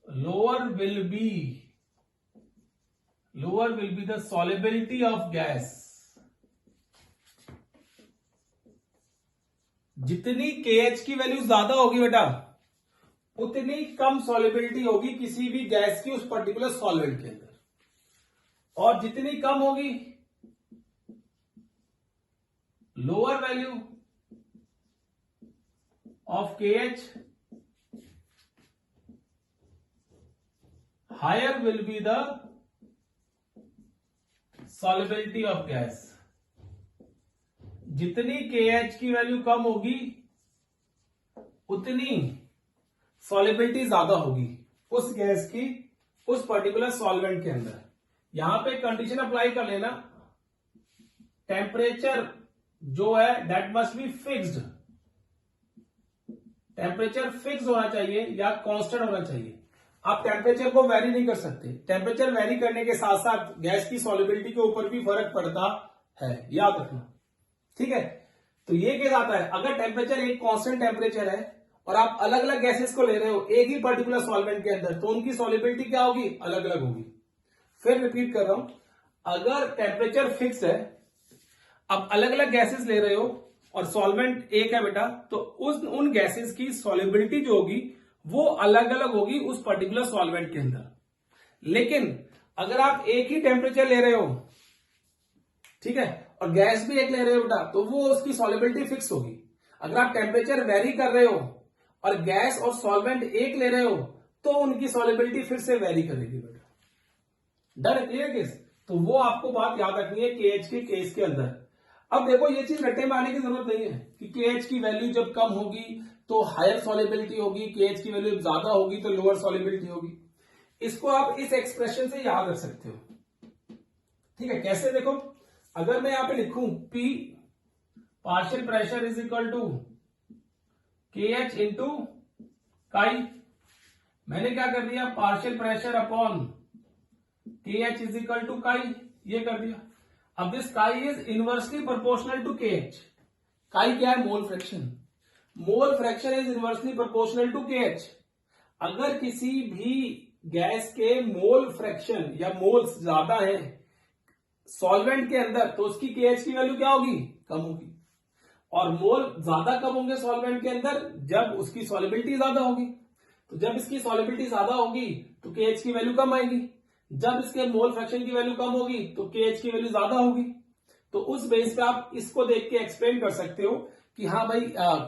lower will be the solubility of gas। जितनी KH की वैल्यू ज्यादा होगी बेटा उतनी कम सॉल्युबिलिटी होगी किसी भी गैस की उस पर्टिकुलर सॉल्वेंट के अंदर, और जितनी कम होगी lower value of KH higher will be the solubility of gas। जितनी KH की वैल्यू कम होगी उतनी सॉल्युबिलिटी ज्यादा होगी उस गैस की उस पर्टिकुलर सॉल्वेंट के अंदर। यहां पे कंडीशन अप्लाई कर लेना, टेम्परेचर जो है that must be fixed, temperature fix होना चाहिए या कांस्टेंट होना चाहिए। आप टेम्परेचर को वेरी नहीं कर सकते, टेम्परेचर वेरी करने के साथ साथ गैस की सॉल्युबिलिटी के ऊपर भी फर्क पड़ता है, याद रखना। ठीक है, तो ये केस आता है अगर टेम्परेचर एक कांस्टेंट टेम्परेचर है और आप अलग अलग गैसेस को ले रहे हो एक ही पर्टिकुलर सॉल्वेंट के अंदर, तो उनकी सॉल्युबिलिटी क्या होगी, अलग अलग होगी। फिर रिपीट कर रहा हूं, अगर टेम्परेचर फिक्स है, आप अलग अलग गैसेस ले रहे हो और सॉल्वेंट एक है बेटा, तो उन गैसेस की सॉल्युबिलिटी जो होगी वो अलग अलग होगी उस पर्टिकुलर सॉल्वेंट के अंदर। लेकिन अगर आप एक ही टेम्परेचर ले रहे हो, ठीक है, और गैस भी एक ले रहे हो बेटा, तो वो उसकी सॉल्युबिलिटी फिक्स होगी। अगर आप टेम्परेचर वेरी कर रहे हो और गैस और सॉल्वेंट एक ले रहे हो, तो उनकी सॉल्युबिलिटी फिर से वेरी करेगी बेटा। Done, clear case? तो वो आपको बात याद रखनी है KH के केस के अंदर। अब देखो ये चीज रट्टे में आने की जरूरत नहीं है कि KH की वैल्यू जब कम होगी तो हायर सॉल्युबिलिटी होगी, KH की वैल्यू ज्यादा होगी तो लोअर सॉल्युबिलिटी होगी। इसको आप इस एक्सप्रेशन से याद रख सकते हो। ठीक है, कैसे? देखो अगर मैं यहां पे लिखूं P partial pressure is equal to KH into chi, मैंने क्या कर दिया, partial pressure upon KH is equal to chi, ये कर दिया। अब this chi is inversely proportional to KH। Chi क्या है, mole fraction. Mole fraction is inversely proportional to KH। अगर किसी भी गैस के मोल फ्रैक्शन या मोल्स ज्यादा है सॉल्वेंट के अंदर, तो उसकी KH की वैल्यू क्या होगी, कम होगी। और मोल ज्यादा कब होंगे सॉल्वेंट के अंदर, जब उसकी सॉल्युबिलिटी ज्यादा होगी। तो जब इसकी सॉल्युबिलिटी ज्यादा होगी तो KH की वैल्यू कम आएगी, जब इसके मोल फ्रैक्शन की वैल्यू कम होगी तो KH की वैल्यू ज्यादा होगी। तो उस बेस पे आप इसको देख के एक्सप्लेन कर सकते हो कि हाँ भाई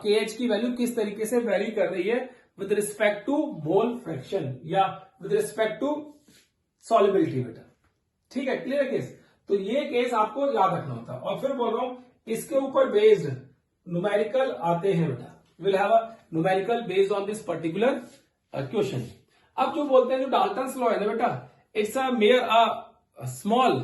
KH की वैल्यू किस तरीके से वेरी कर रही है with respect to mole fraction या विद रिस्पेक्ट टू सॉल्युबिलिटी बेटा। ठीक है, क्लियर केस? तो ये केस आपको याद रखना होता है। और फिर बोल रहा हूं इसके ऊपर बेस्ड न्यूमेरिकल आते हैं बेटा, will have a numerical based on this particular question. अब जो बोलते हैं जो डाल्टन्स लॉ है ना बेटा, it's a mayor a small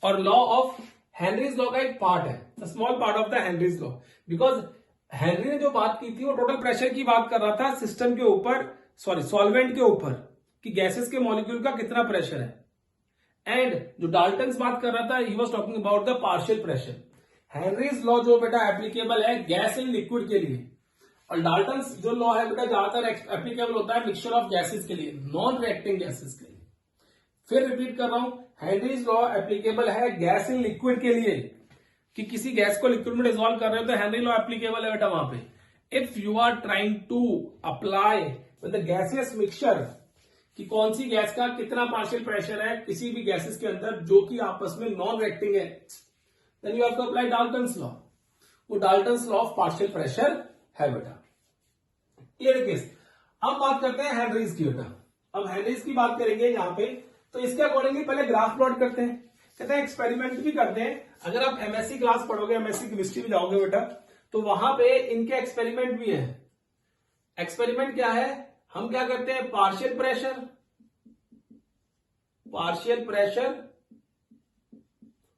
और लॉ ऑफ हेनरीज लॉ का एक पार्ट है, small part of the Henry's law. Because Henry ने जो बात की थी वो टोटल प्रेशर की बात कर रहा था सिस्टम के ऊपर, सॉरी सॉल्वेंट के ऊपर, कि गैसेस के मॉलिक्यूल का कितना प्रेशर है। एंड जो डाल्टन्स बात कर रहा था he was talking about the partial pressure. Henry's law जो बेटा एप्लीकेबल है गैस इन लिक्विड के लिए, और डाल्टन्स जो लॉ है बेटा ज्यादातर एप्लीकेबल होता है मिक्सचर ऑफ गैसेस के लिए, नॉन रिएक्टिंग गैसेस के लिए। फिर रिपीट कर रहा हूं, हेनरीज लॉ एप्लीकेबल है गैस इन लिक्विड के लिए, कि किसी गैस को लिक्विड में डिसॉल्व कर रहे हो तो हेनरी लॉ एप्लीकेबल है बेटा वहां पे। If you are trying to apply with the gaseous mixture, कि कौन सी गैस का कितना पार्शियल प्रेशर है किसी भी गैसेस के अंदर जो कि आपस में नॉन रिएक्टिंग है, then you have to apply Dalton's law. वो Dalton's law of partial pressure है बेटा। Clear case? अब बात करते हैं हेनरीज की बेटा। अब हेनरीज की बात करेंगे यहां पे, तो इसके अकॉर्डिंगली पहले ग्राफ प्लॉट करते हैं, कहते हैं एक्सपेरिमेंट भी करते हैं। अगर आप एमएससी क्लास पढ़ोगे, एमएससी केमिस्ट्री में जाओगे बेटा, तो वहां पे इनके एक्सपेरिमेंट भी है। एक्सपेरिमेंट क्या है, हम क्या करते हैं, partial pressure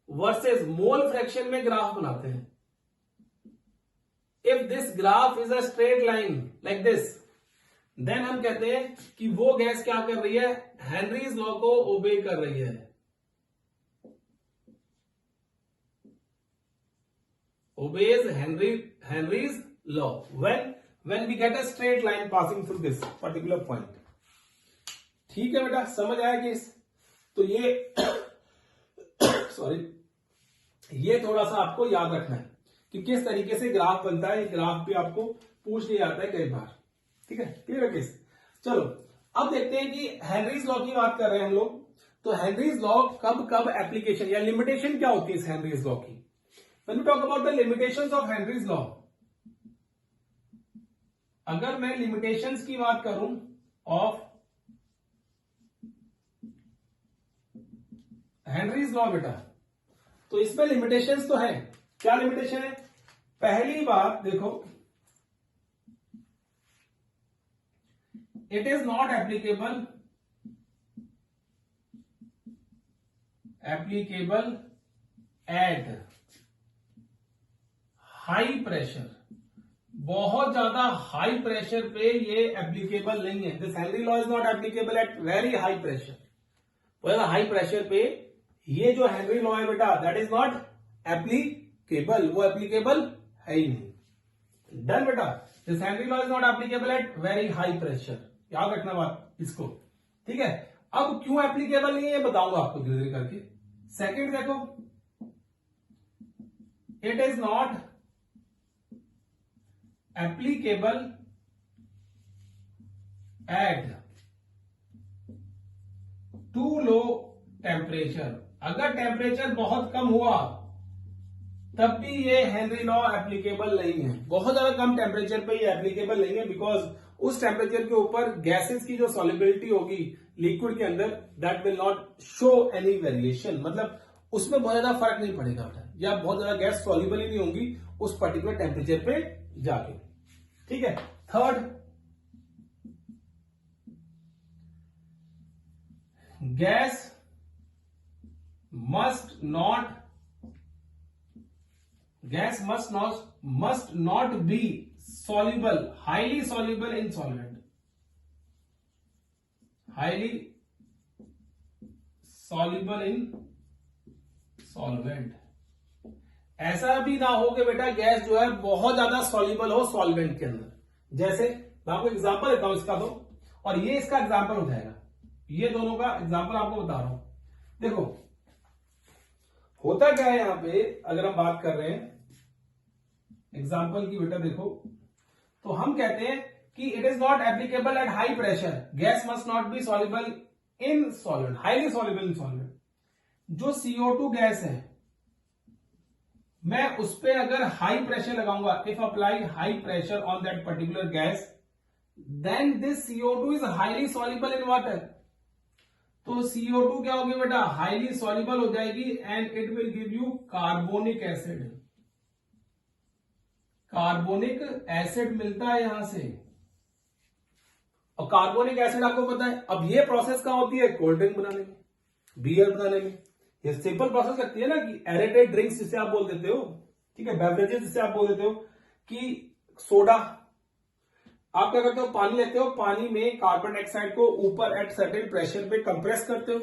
versus mole fraction में ग्राफ बनाते हैं। If this graph is a straight line like this, then हम कहते हैं कि वो गैस क्या कर रही है, हेनरीज लॉ को ओबे कर रही है। obeys Henry's law when we get a straight line passing through this particular point। ठीक है बेटा, समझ आया केस। तो ये सॉरी, ये थोड़ा सा आपको याद रखना है कि किस तरीके से ग्राफ बनता है। ये ग्राफ भी आपको पूछ लिया जाता है कई बार, ठीक है, क्लियर है केस। चलो अब देखते हैं कि हेनरीज लॉ की बात कर रहे हैं हम लोग। तो हेनरीज लॉ कब कब एप्लीकेशन या लिमिटेशन क्या होती है इस हेनरीज लॉ की। When we talk about the limitations of Henry's law, अगर मैं limitations की बात करूं of Henry's law बेटा, तो इसमें limitations तो है। क्या limitation है? पहली बात देखो, it is not applicable at high pressure. बहुत ज्यादा हाई प्रेशर पे ये एप्लीकेबल नहीं है। This Henry law is not applicable at very high pressure. बहुत ज्यादा हाई प्रेशर पे ये जो हेनरी लॉ है बेटा, दैट इज नॉट एप्लीकेबल, वो एप्लीकेबल है ही नहीं। डन बेटा, this Henry law is not applicable at very high pressure. याद रखना बात इसको, ठीक है। अब क्यों एप्लीकेबल नहीं है ये बताऊंगा आपको धीरे धीरे करके। सेकेंड देखो, it is not applicable at too low temperature. अगर टेम्परेचर बहुत कम हुआ तब भी ये हेनरी लॉ एप्लीकेबल नहीं है। बहुत ज्यादा कम टेम्परेचर पे ये एप्लीकेबल नहीं है, बिकॉज उस टेम्परेचर के ऊपर गैसेस की जो सॉल्युबिलिटी होगी लिक्विड के अंदर, that will not show any variation. मतलब उसमें बहुत ज्यादा फर्क नहीं पड़ेगा या बहुत ज्यादा गैस सॉल्युबल ही नहीं होंगी उस पर्टिकुलर टेम्परेचर पे जाके, ठीक है। Third, gas must not B soluble, highly soluble in solvent, highly soluble in solvent। ऐसा भी ना हो कि बेटा गैस जो है बहुत ज्यादा सॉल्युबल हो सॉल्वेंट के अंदर। जैसे मैं आपको एग्जांपल देता हूं इसका, दो और ये इसका एग्जांपल हो जाएगा। ये दोनों का एग्जांपल आपको बता रहा हूं। देखो होता क्या है यहां पे, अगर हम बात कर रहे हैं एग्जांपल की बेटा, देखो तो हम कहते हैं कि it is not applicable at high pressure, gas must not be soluble in solvent, highly soluble in solvent. जो CO2 गैस है, मैं उस पर अगर हाई प्रेशर लगाऊंगा, if apply high pressure on that particular gas, then this CO2 is highly soluble in water. तो CO2 क्या होगी बेटा, हाईली सॉल्युबल हो जाएगी and it will give you carbonic acid. Carbonic acid मिलता है यहां से, और कार्बोनिक एसिड आपको पता है अब ये प्रोसेस कहां होती है, कोल्ड ड्रिंक बनाने में, बियर बनाने में। ये सिंपल प्रोसेस लगती है ना कि एरेटेड ड्रिंक्स जिसे आप बोल देते हो, ठीक है, बेवरेजेस जिसे आप बोल देते हो, कि सोडा आप क्या करते हो, पानी लेते हो, पानी में कार्बन डाइऑक्साइड को ऊपर एट सर्टेन प्रेशर पे कंप्रेस करते हो,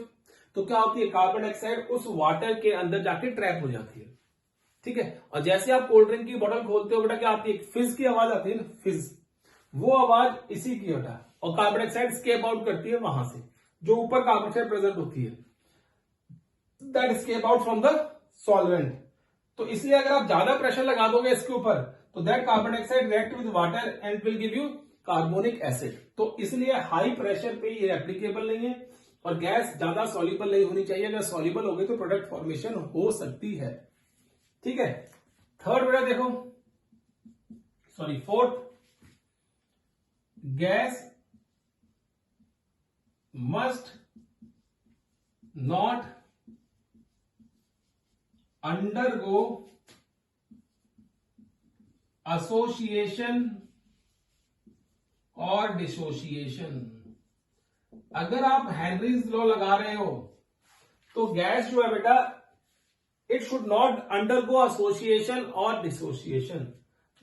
तो क्या होती है, कार्बन डाइऑक्साइड उस वाटर के अंदर जाके ट्रैप हो जाती है, ठीक है। और जैसे आप कोल्ड ड्रिंक की बोतल खोलते हो बेटा, क्या आती है, फिज की आवाज आती है ना, फिज, वो आवाज इसी की बेटा, और कार्बन डाइऑक्साइड स्केप आउट करती है वहां से, जो ऊपर कार्बन डाइऑक्साइड प्रेजेंट होती है, that escape out from the solvent. तो इसलिए अगर आप ज्यादा प्रेशर लगा दोगे इसके ऊपर, तो that carbon dioxide react with water and will give you carbonic acid. तो इसलिए हाई प्रेशर पे ये एप्लीकेबल नहीं है, और गैस ज्यादा सॉल्युबल नहीं होनी चाहिए। अगर सॉल्युबल हो गई तो प्रोडक्ट फॉर्मेशन हो सकती है, ठीक है। थर्ड बेटा देखो, sorry fourth, gas must not undergo association और डिसोसिएशन। अगर आप हेनरीज लॉ लगा रहे हो तो गैस जो है बेटा, it should not undergo association और dissociation.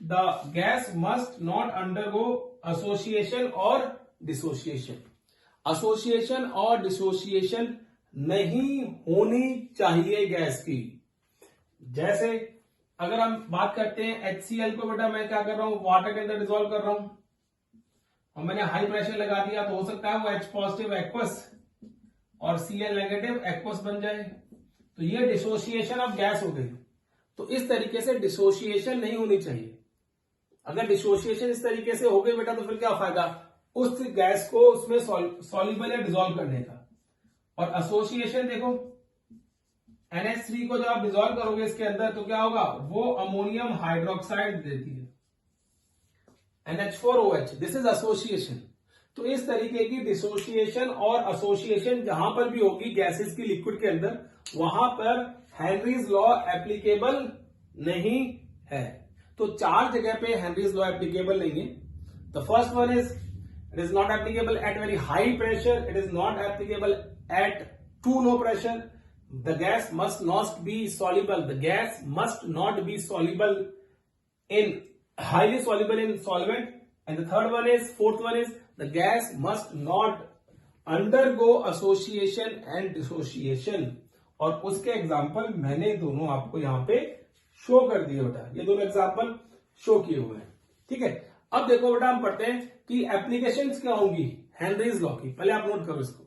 The gas must not undergo association और डिसोसिएशन। एसोसिएशन और डिसोसिएशन नहीं होनी चाहिए गैस की। जैसे अगर हम बात करते हैं HCl को, बेटा मैं क्या कर रहा हूं, वाटर के अंदर डिसॉल्व कर रहा हूं और मैंने हाई प्रेशर लगा दिया, तो हो सकता है वो H पॉजिटिव एक्वस और Cl नेगेटिव एक्वस बन जाए, तो ये डिसोसिएशन ऑफ गैस हो गई। तो इस तरीके से डिसोसिएशन नहीं होनी चाहिए। अगर डिसोसिएशन इस तरीके से हो गई बेटा, तो फिर क्या फायदा उस गैस को उसमें सॉल्युबल या डिसॉल्व करने का। और एसोसिएशन देखो, NH3 को जब आप डिसॉल्व करोगे इसके अंदर तो क्या होगा, वो अमोनियम हाइड्रोक्साइड देती है NH4OH, दिस इज एसोसिएशन। तो इस तरीके की डिसोसिएशन और एसोसिएशन जहां पर भी होगी गैसेस की लिक्विड के अंदर, वहां पर हेनरीज लॉ एप्लीकेबल नहीं है। तो 4 जगह पे हेनरीज लॉ एप्लीकेबल नहीं है। The first one is it is not applicable at very high pressure, it is not applicable at too low pressure, the gas must not be soluble, the gas must not be soluble in highly soluble in solvent, and the third one is, fourth one is, the gas must not undergo association and dissociation। और उसके example मैंने दोनों आपको यहां पे show कर दिए बेटा, ये दोनों एग्जाम्पल शो किए हुए हैं। ठीक है, अब देखो बेटा हम पढ़ते हैं कि एप्लीकेशंस क्या होंगी हेनरीज लॉ की। पहले आप नोट करो इसको।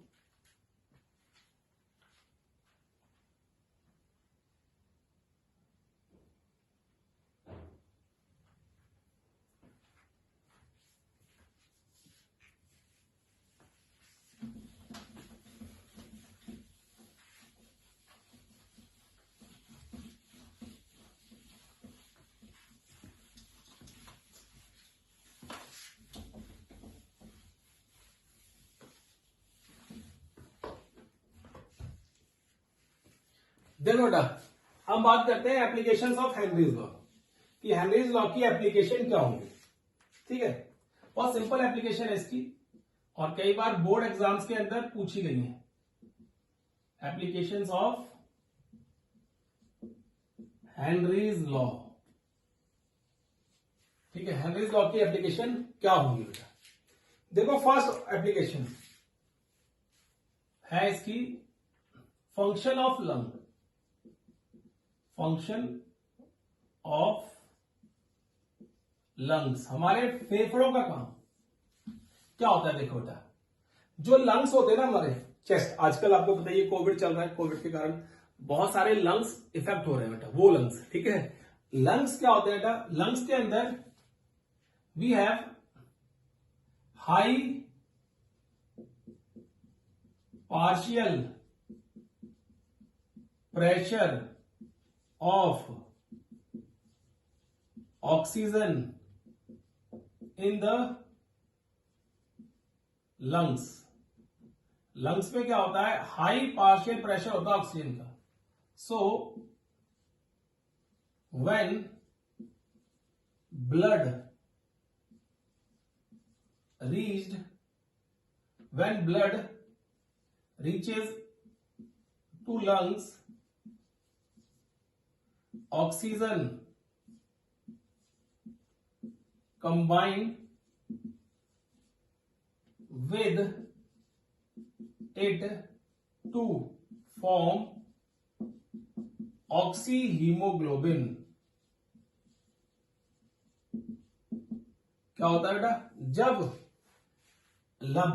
देखो बेटा, हम बात करते हैं एप्लीकेशंस ऑफ हेनरीज लॉ कि हेनरीज लॉ की एप्लीकेशन क्या होंगी। ठीक है, बहुत सिंपल एप्लीकेशन है इसकी और कई बार बोर्ड एग्जाम्स के अंदर पूछी गई है। Applications of Henry's law. ठीक है, हेनरीज लॉ की एप्लीकेशन क्या होंगी बेटा। देखो फर्स्ट एप्लीकेशन है इसकी function of lung. Function of lungs, हमारे फेफड़ों का काम क्या होता है। देखो बेटा, जो लंग्स होते हैं ना हमारे चेस्ट, आजकल आपको बताइए कोविड चल रहा है, कोविड के कारण बहुत सारे लंग्स इफेक्ट हो रहे हैं बेटा, वो लंग्स। ठीक है, लंग्स क्या होते हैं बेटा, लंग्स के अंदर we have high partial pressure of oxygen in the lungs। Lungs में क्या होता है, हाई पार्शियल प्रेशर होता है ऑक्सीजन का। So when blood reaches to lungs, oxygen combined with it to form oxyhaemoglobin. क्या होता है बेटा, जब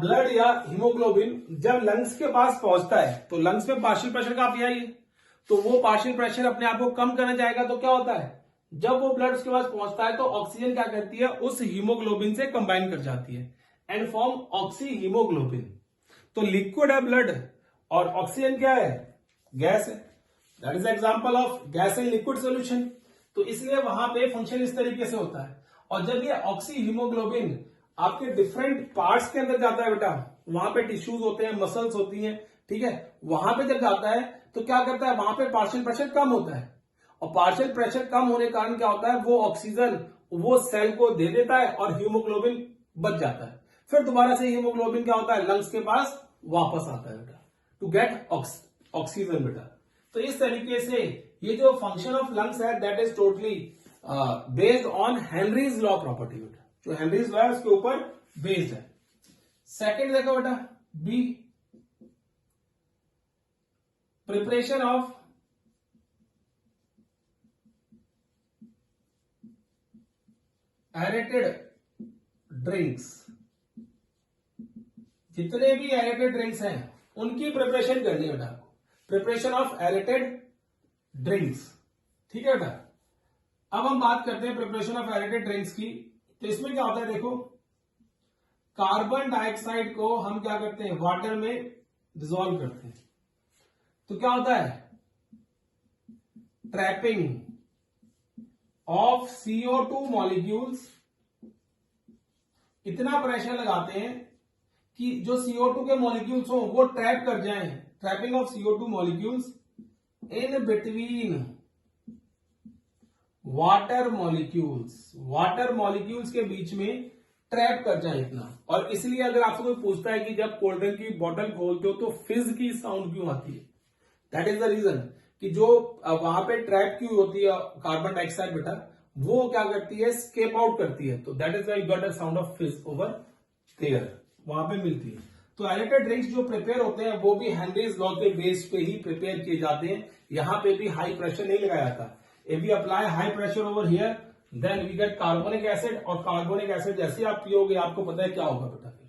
ब्लड या हीमोग्लोबिन जब लंग्स के पास पहुंचता है तो लंग्स में पार्शियल प्रेशर का आप है, तो वो पार्शियल प्रेशर अपने आप को कम करने जाएगा। तो क्या होता है, जब वो ब्लड उसके पास पहुंचता है तो ऑक्सीजन क्या करती है, उस हीमोग्लोबिन से कंबाइन कर जाती है एंड फॉर्म ऑक्सीहीमोग्लोबिन। तो लिक्विड है ब्लड और ऑक्सीजन क्या है, गैस है। That is example of gas in liquid solution. तो इसलिए वहां पे फंक्शन इस तरीके से होता है। और जब ये ऑक्सीहीमोग्लोबिन आपके डिफरेंट पार्ट्स के अंदर जाता है बेटा, वहां पे टिश्यूज होते हैं, मसल्स होती हैं, ठीक है, वहां पे जब जाता है तो क्या करता है, वहां पे पार्शियल प्रेशर कम होता है और पार्शियल प्रेशर कम होने के कारण क्या होता है, वो ऑक्सीजन वो सेल को दे देता है और हीमोग्लोबिन बच जाता है। फिर दोबारा से हीमोग्लोबिन क्या होता है, लंग्स के पास वापस आता है बेटा, टू गेट ऑक्सीजन बेटा। तो इस तरीके से ये जो फंक्शन ऑफ लंग्स है that is totally based on Henry's law property बेटा, जो हेनरीज लॉ है उसके ऊपर बेस्ड है। सेकंड देखो बेटा B, preparation of aerated drinks, जितने भी एरेटेड ड्रिंक्स हैं उनकी प्रिपरेशन करनी है बेटा आपको, प्रिपरेशन ऑफ एरेटेड ड्रिंक्स, ठीक है बेटा। अब हम बात करते हैं प्रिपरेशन ऑफ एरेटेड ड्रिंक्स की। तो इसमें क्या होता है देखो, कार्बन डाइऑक्साइड को हम क्या करते हैं, वाटर में डिसॉल्व करते हैं, तो क्या होता है, ट्रैपिंग ऑफ CO2 मॉलिक्यूल्स, इतना प्रेशर लगाते हैं कि जो CO2 के मॉलिक्यूल्स हो वो ट्रैप कर जाएं, trapping of CO2 molecules in between water molecules, water molecules के बीच में ट्रैप कर जाए इतना। और इसलिए अगर आपसे कोई पूछता है कि जब कोल्ड ड्रिंक की बोतल खोलते हो तो फिज की साउंड क्यों आती है, दैट इज द रीजन कि जो वहां पे ट्रैप क्यों होती है कार्बन डाइऑक्साइड बेटा, वो क्या करती है, स्केप आउट करती है, तो that is why got a sound of fizz over there, वहां पे मिलती है। तो एरेटेड ड्रिंक्स जो प्रिपेयर होते हैं वो भी हेनरीज लॉ के बेस पे ही प्रिपेयर किए जाते हैं, यहां पे भी हाई प्रेशर नहीं लगाया जाता। If we apply high pressure over here then we get carbonic acid, और कार्बोनिक एसिड जैसे आप पियोगे आपको पता है क्या होगा बेटा फिर,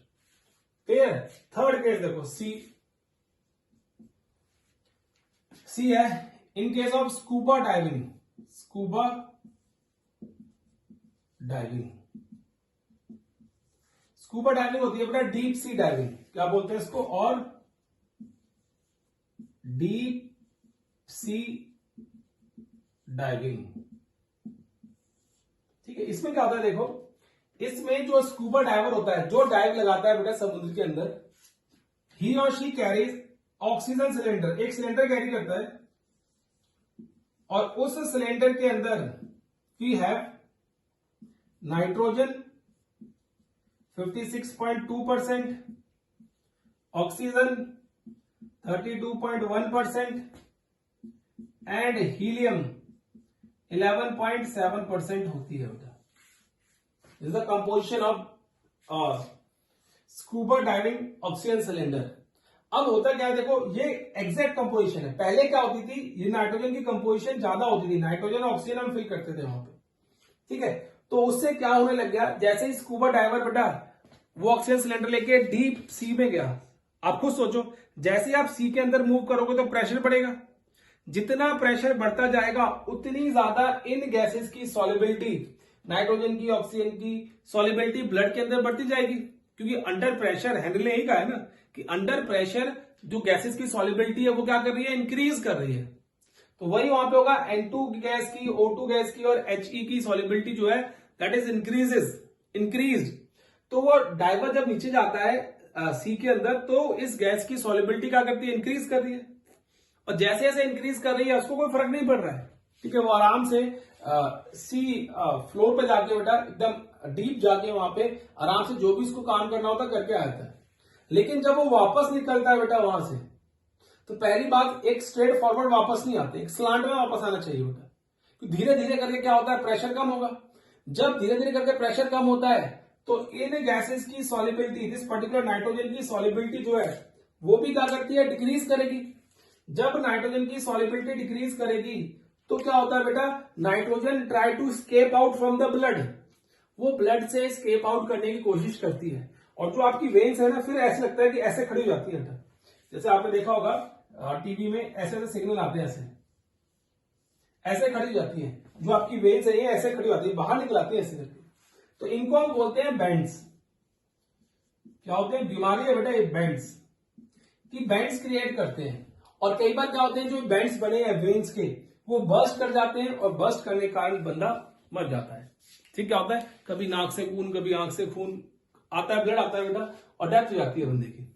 क्लियर। थर्ड केस देखो सी है, in case of scuba diving, scuba diving, scuba diving होती है बेटा डीप सी डाइविंग, क्या बोलते हैं इसको, और डीप सी डाइविंग, ठीक है। इसमें क्या होता है देखो, इसमें जो स्कूबा डाइवर होता है, जो डाइव लगाता है बेटा समुद्र के अंदर, ही और शी कैरीज ऑक्सीजन सिलेंडर, एक सिलेंडर कैरी करता है, और उस सिलेंडर के अंदर we have nitrogen 56.2%, oxygen 32.1% and helium 11.7% होती है बेटा। This is the composition of scuba diving oxygen cylinder. अब होता क्या है देखो, ये एग्जैक्ट कंपोजिशन है, पहले क्या होती थी, ये नाइट्रोजन की कंपोजिशन ज्यादा होती थी, नाइट्रोजन और ऑक्सीजन हम फिल करते थे वहां पे, ठीक है। तो उससे क्या होने लग गया, जैसे ही स्कूबा डाइवर बेटा वो ऑक्सीजन सिलेंडर लेके डीप सी में गया, आप खुद सोचो, जैसे ही आप सी के अंदर मूव करोगे तो प्रेशर बढ़ेगा, जितना प्रेशर बढ़ता जाएगा उतनी ज्यादा इन गैसेस की सॉलिबिलिटी, नाइट्रोजन की ऑक्सीजन की सॉलिबिलिटी ब्लड के अंदर बढ़ती जाएगी, क्योंकि अंडर प्रेशर, हेनरी ने यही कहा है ना कि अंडर प्रेशर जो गैसेस की सॉलिबिलिटी है वो क्या कर रही है, इंक्रीज कर रही है। तो वही वहां पे होगा N2 गैस की, O2 गैस की और He की सॉलिबिलिटी जो है दैट इज इंक्रीज्ड। तो वो डाइवर जब नीचे जाता है सी के अंदर, तो इस गैस की सॉलिबिलिटी क्या करती है, इंक्रीज कर रही है, और जैसे जैसे इंक्रीज कर रही है उसको कोई फर्क नहीं पड़ रहा है, ठीक है। वो आराम से सी फ्लोर पे जाके बेटा एकदम डीप जाके वहां पे आराम से जो भी इसको काम करना होता है करके आ जाता है। लेकिन जब वो वापस निकलता है बेटा वहां से, तो पहली बात, एक स्ट्रेट फॉरवर्ड वापस नहीं आते, एक स्लांट में वापस आना चाहिए बेटा, तो धीरे धीरे करके क्या होता है, प्रेशर कम होगा। जब धीरे धीरे करके प्रेशर कम होता है तो इन गैसेस की सॉलिबिलिटी, दिस पर्टिकुलर नाइट्रोजन की सॉलिबिलिटी जो है वो भी क्या करती है, डिक्रीज करेगी। जब नाइट्रोजन की सॉलिबिलिटी डिक्रीज करेगी तो क्या होता है बेटा, nitrogen try to escape out from the blood, वो ब्लड से स्केप आउट करने की कोशिश करती है, और जो आपकी वेन्स है ना, फिर ऐसे लगता है कि ऐसे खड़ी हो जाती है बेटा, जैसे आपने देखा होगा टीवी में ऐसे ऐसे सिग्नल आते हैं, ऐसे खड़ी हो जाती है, जो आपकी वेन्स है ये ऐसे खड़ी होती है, बाहर निकल आती है ऐसे करके, तो इनको हम बोलते हैं बैंड्स। क्या होते हैं, बीमारी है बेटा ये बैंड्स की, बैंड्स क्रिएट करते हैं, और कई बार क्या होते हैं, जो बैंड्स बने हैं वेन्स के वो बर्स्ट कर जाते हैं, और बर्स्ट करने के कारण बंदा मर जाता है। ठीक, क्या होता है, कभी नाक से खून, कभी आंख से खून आता है, ब्लड आता है बेटा, और डेथ हो जाती है बंदे की।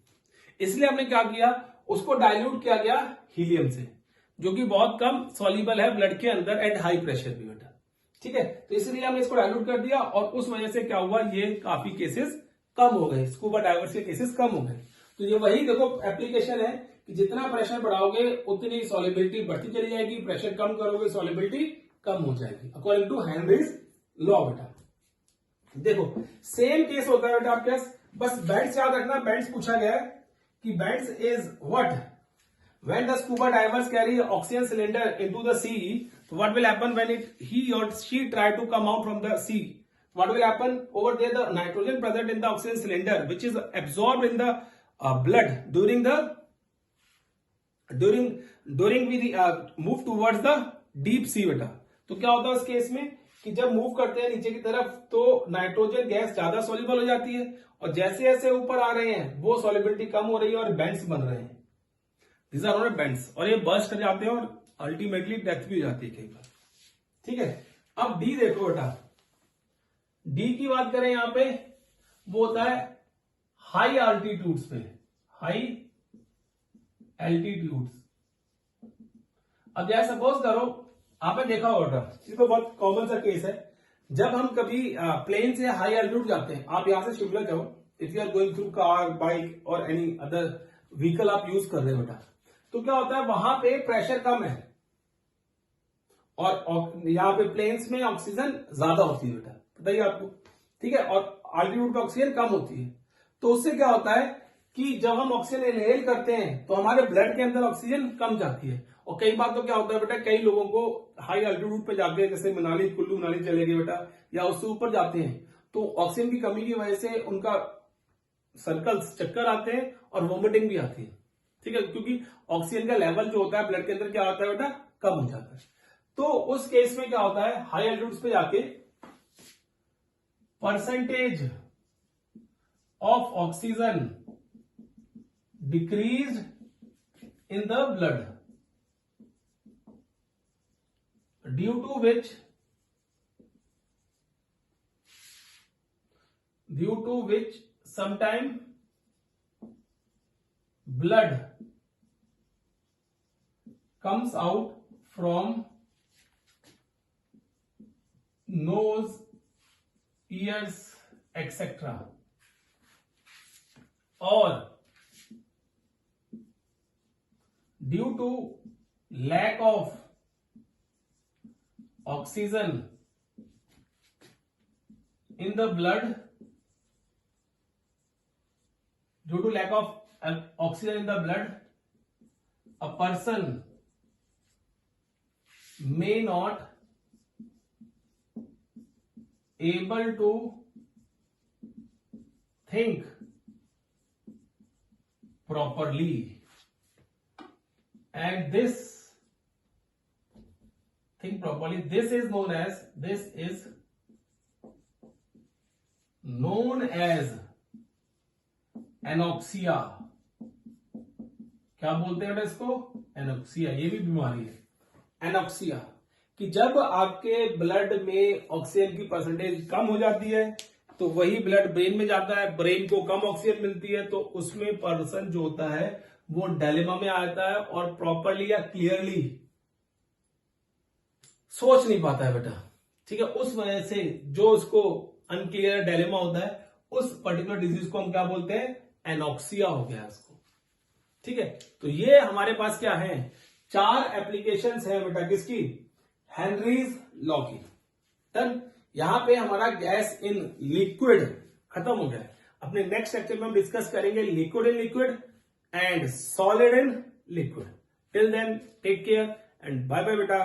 इसलिए हमने क्या किया, उसको डाइल्यूट किया गया हीलियम से, जो कि बहुत कम सॉल्युबल है ब्लड के अंदर एट हाई प्रेशर भी बेटा। ठीक है, तो इसलिए हमने इसको डाइल्यूट कर दिया, और उस वजह से क्या हुआ, ये काफी केसेस कम हो गए, स्कूबा डाइवर्स के केसेस कम हो गए। तो ये वही देखो एप्लीकेशन है कि जितना प्रेशर बढ़ाओगे उतनी सॉलिबिलिटी बढ़ती चली जाएगी, प्रेशर कम करोगे सॉलिबिलिटी कम हो जाएगी, अकॉर्डिंग टू हेनरीज लॉ। बेटा देखो सेम केस होता है बेटा आपके पास, बस बेंड्स याद रखना, बेंड्स पूछा गया है कि bends is what when the scuba divers carry oxygen cylinder into the sea, so what will happen when he or she try to come out from the sea? What will happen over there? The nitrogen present in the oxygen cylinder, which is absorbed in the blood during we move towards the deep sea बेटा। तो क्या होता है उस case में कि जब move करते हैं नीचे की तरफ तो नाइट्रोजन गैस ज्यादा सॉल्युबल हो जाती है, और जैसे जैसे ऊपर आ रहे हैं वो सॉल्युबिलिटी कम हो रही है और बेंड्स बन रहे हैं, These are not बेंड्स, और ये बर्स्ट कर जाते हैं और अल्टीमेटली डेथ भी हो जाती है कई बार। ठीक है, अब डी देखो बेटा, डी की बात करें यहां पे वो होता है हाई अल्टीट्यूड्स पे, हाई एल्टीट्यूड्स। अब जैसे सपोज करो आपने देखा होगा, ये तो बहुत कॉमन सा केस है, जब हम कभी प्लेन से हाई एल्टीट्यूड जाते हैं, आप यहां से शिमला जाओ, if you are going through car bike और एनी अदर व्हीकल आप यूज कर रहे हो बेटा, तो क्या होता है वहां पे प्रेशर कम है और यहाँ पे प्लेन्स में ऑक्सीजन ज्यादा होती है बेटा, पता ही आपको। ठीक है, और अल्टीट्यूड पे ऑक्सीजन कम होती है, तो उससे क्या होता है कि जब हम ऑक्सीजन इनहेल करते हैं तो हमारे ब्लड के अंदर ऑक्सीजन कम जाती है। और कई बार तो क्या होता है बेटा, कई लोगों को हाई अल्टीट्यूड पे जाते हैं, जैसे मनाली कुल्लू मनाली चले गए बेटा, या उससे ऊपर जाते हैं, तो ऑक्सीजन की कमी की वजह से उनका सर्कल्स चक्कर आते हैं और वोमिटिंग भी आती है। ठीक है, क्योंकि ऑक्सीजन का लेवल जो होता है ब्लड के अंदर क्या होता है बेटा, कम हो जाता है। तो उस केस में क्या होता है, हाई एल्टीट्यूड्स पे जाके percentage of oxygen decrease in the blood, due to which sometime blood comes out from nose, ears, etc. or due to lack of oxygen in the blood, due to lack of oxygen in the blood, a person may not able to think properly, and this think properly, this is known as anoxia. क्या बोलते हैं इसको, anoxia, ये भी बीमारी है anoxia, कि जब आपके ब्लड में ऑक्सीजन की परसेंटेज कम हो जाती है तो वही ब्लड ब्रेन में जाता है, ब्रेन को कम ऑक्सीजन मिलती है, तो उसमें पर्सन जो होता है वो डायलेमा में आता है और प्रॉपरली या क्लियरली सोच नहीं पाता है बेटा। ठीक है, उस वजह से जो उसको अनक्लियर डायलेमा होता है, उस पर्टिकुलर डिजीज को हम क्या बोलते हैं, एनोक्सिया हो गया इसको। ठीक है, तो ये हमारे पास क्या है, 4 एप्लीकेशंस हैं बेटा किसकी, हेनरीज लॉ की। डन, यहां पे हमारा गैस इन लिक्विड खत्म हो गया है। अपने नेक्स्ट लेक्चर में हम डिस्कस करेंगे liquid in liquid and solid in liquid. Till then take care and bye bye बेटा।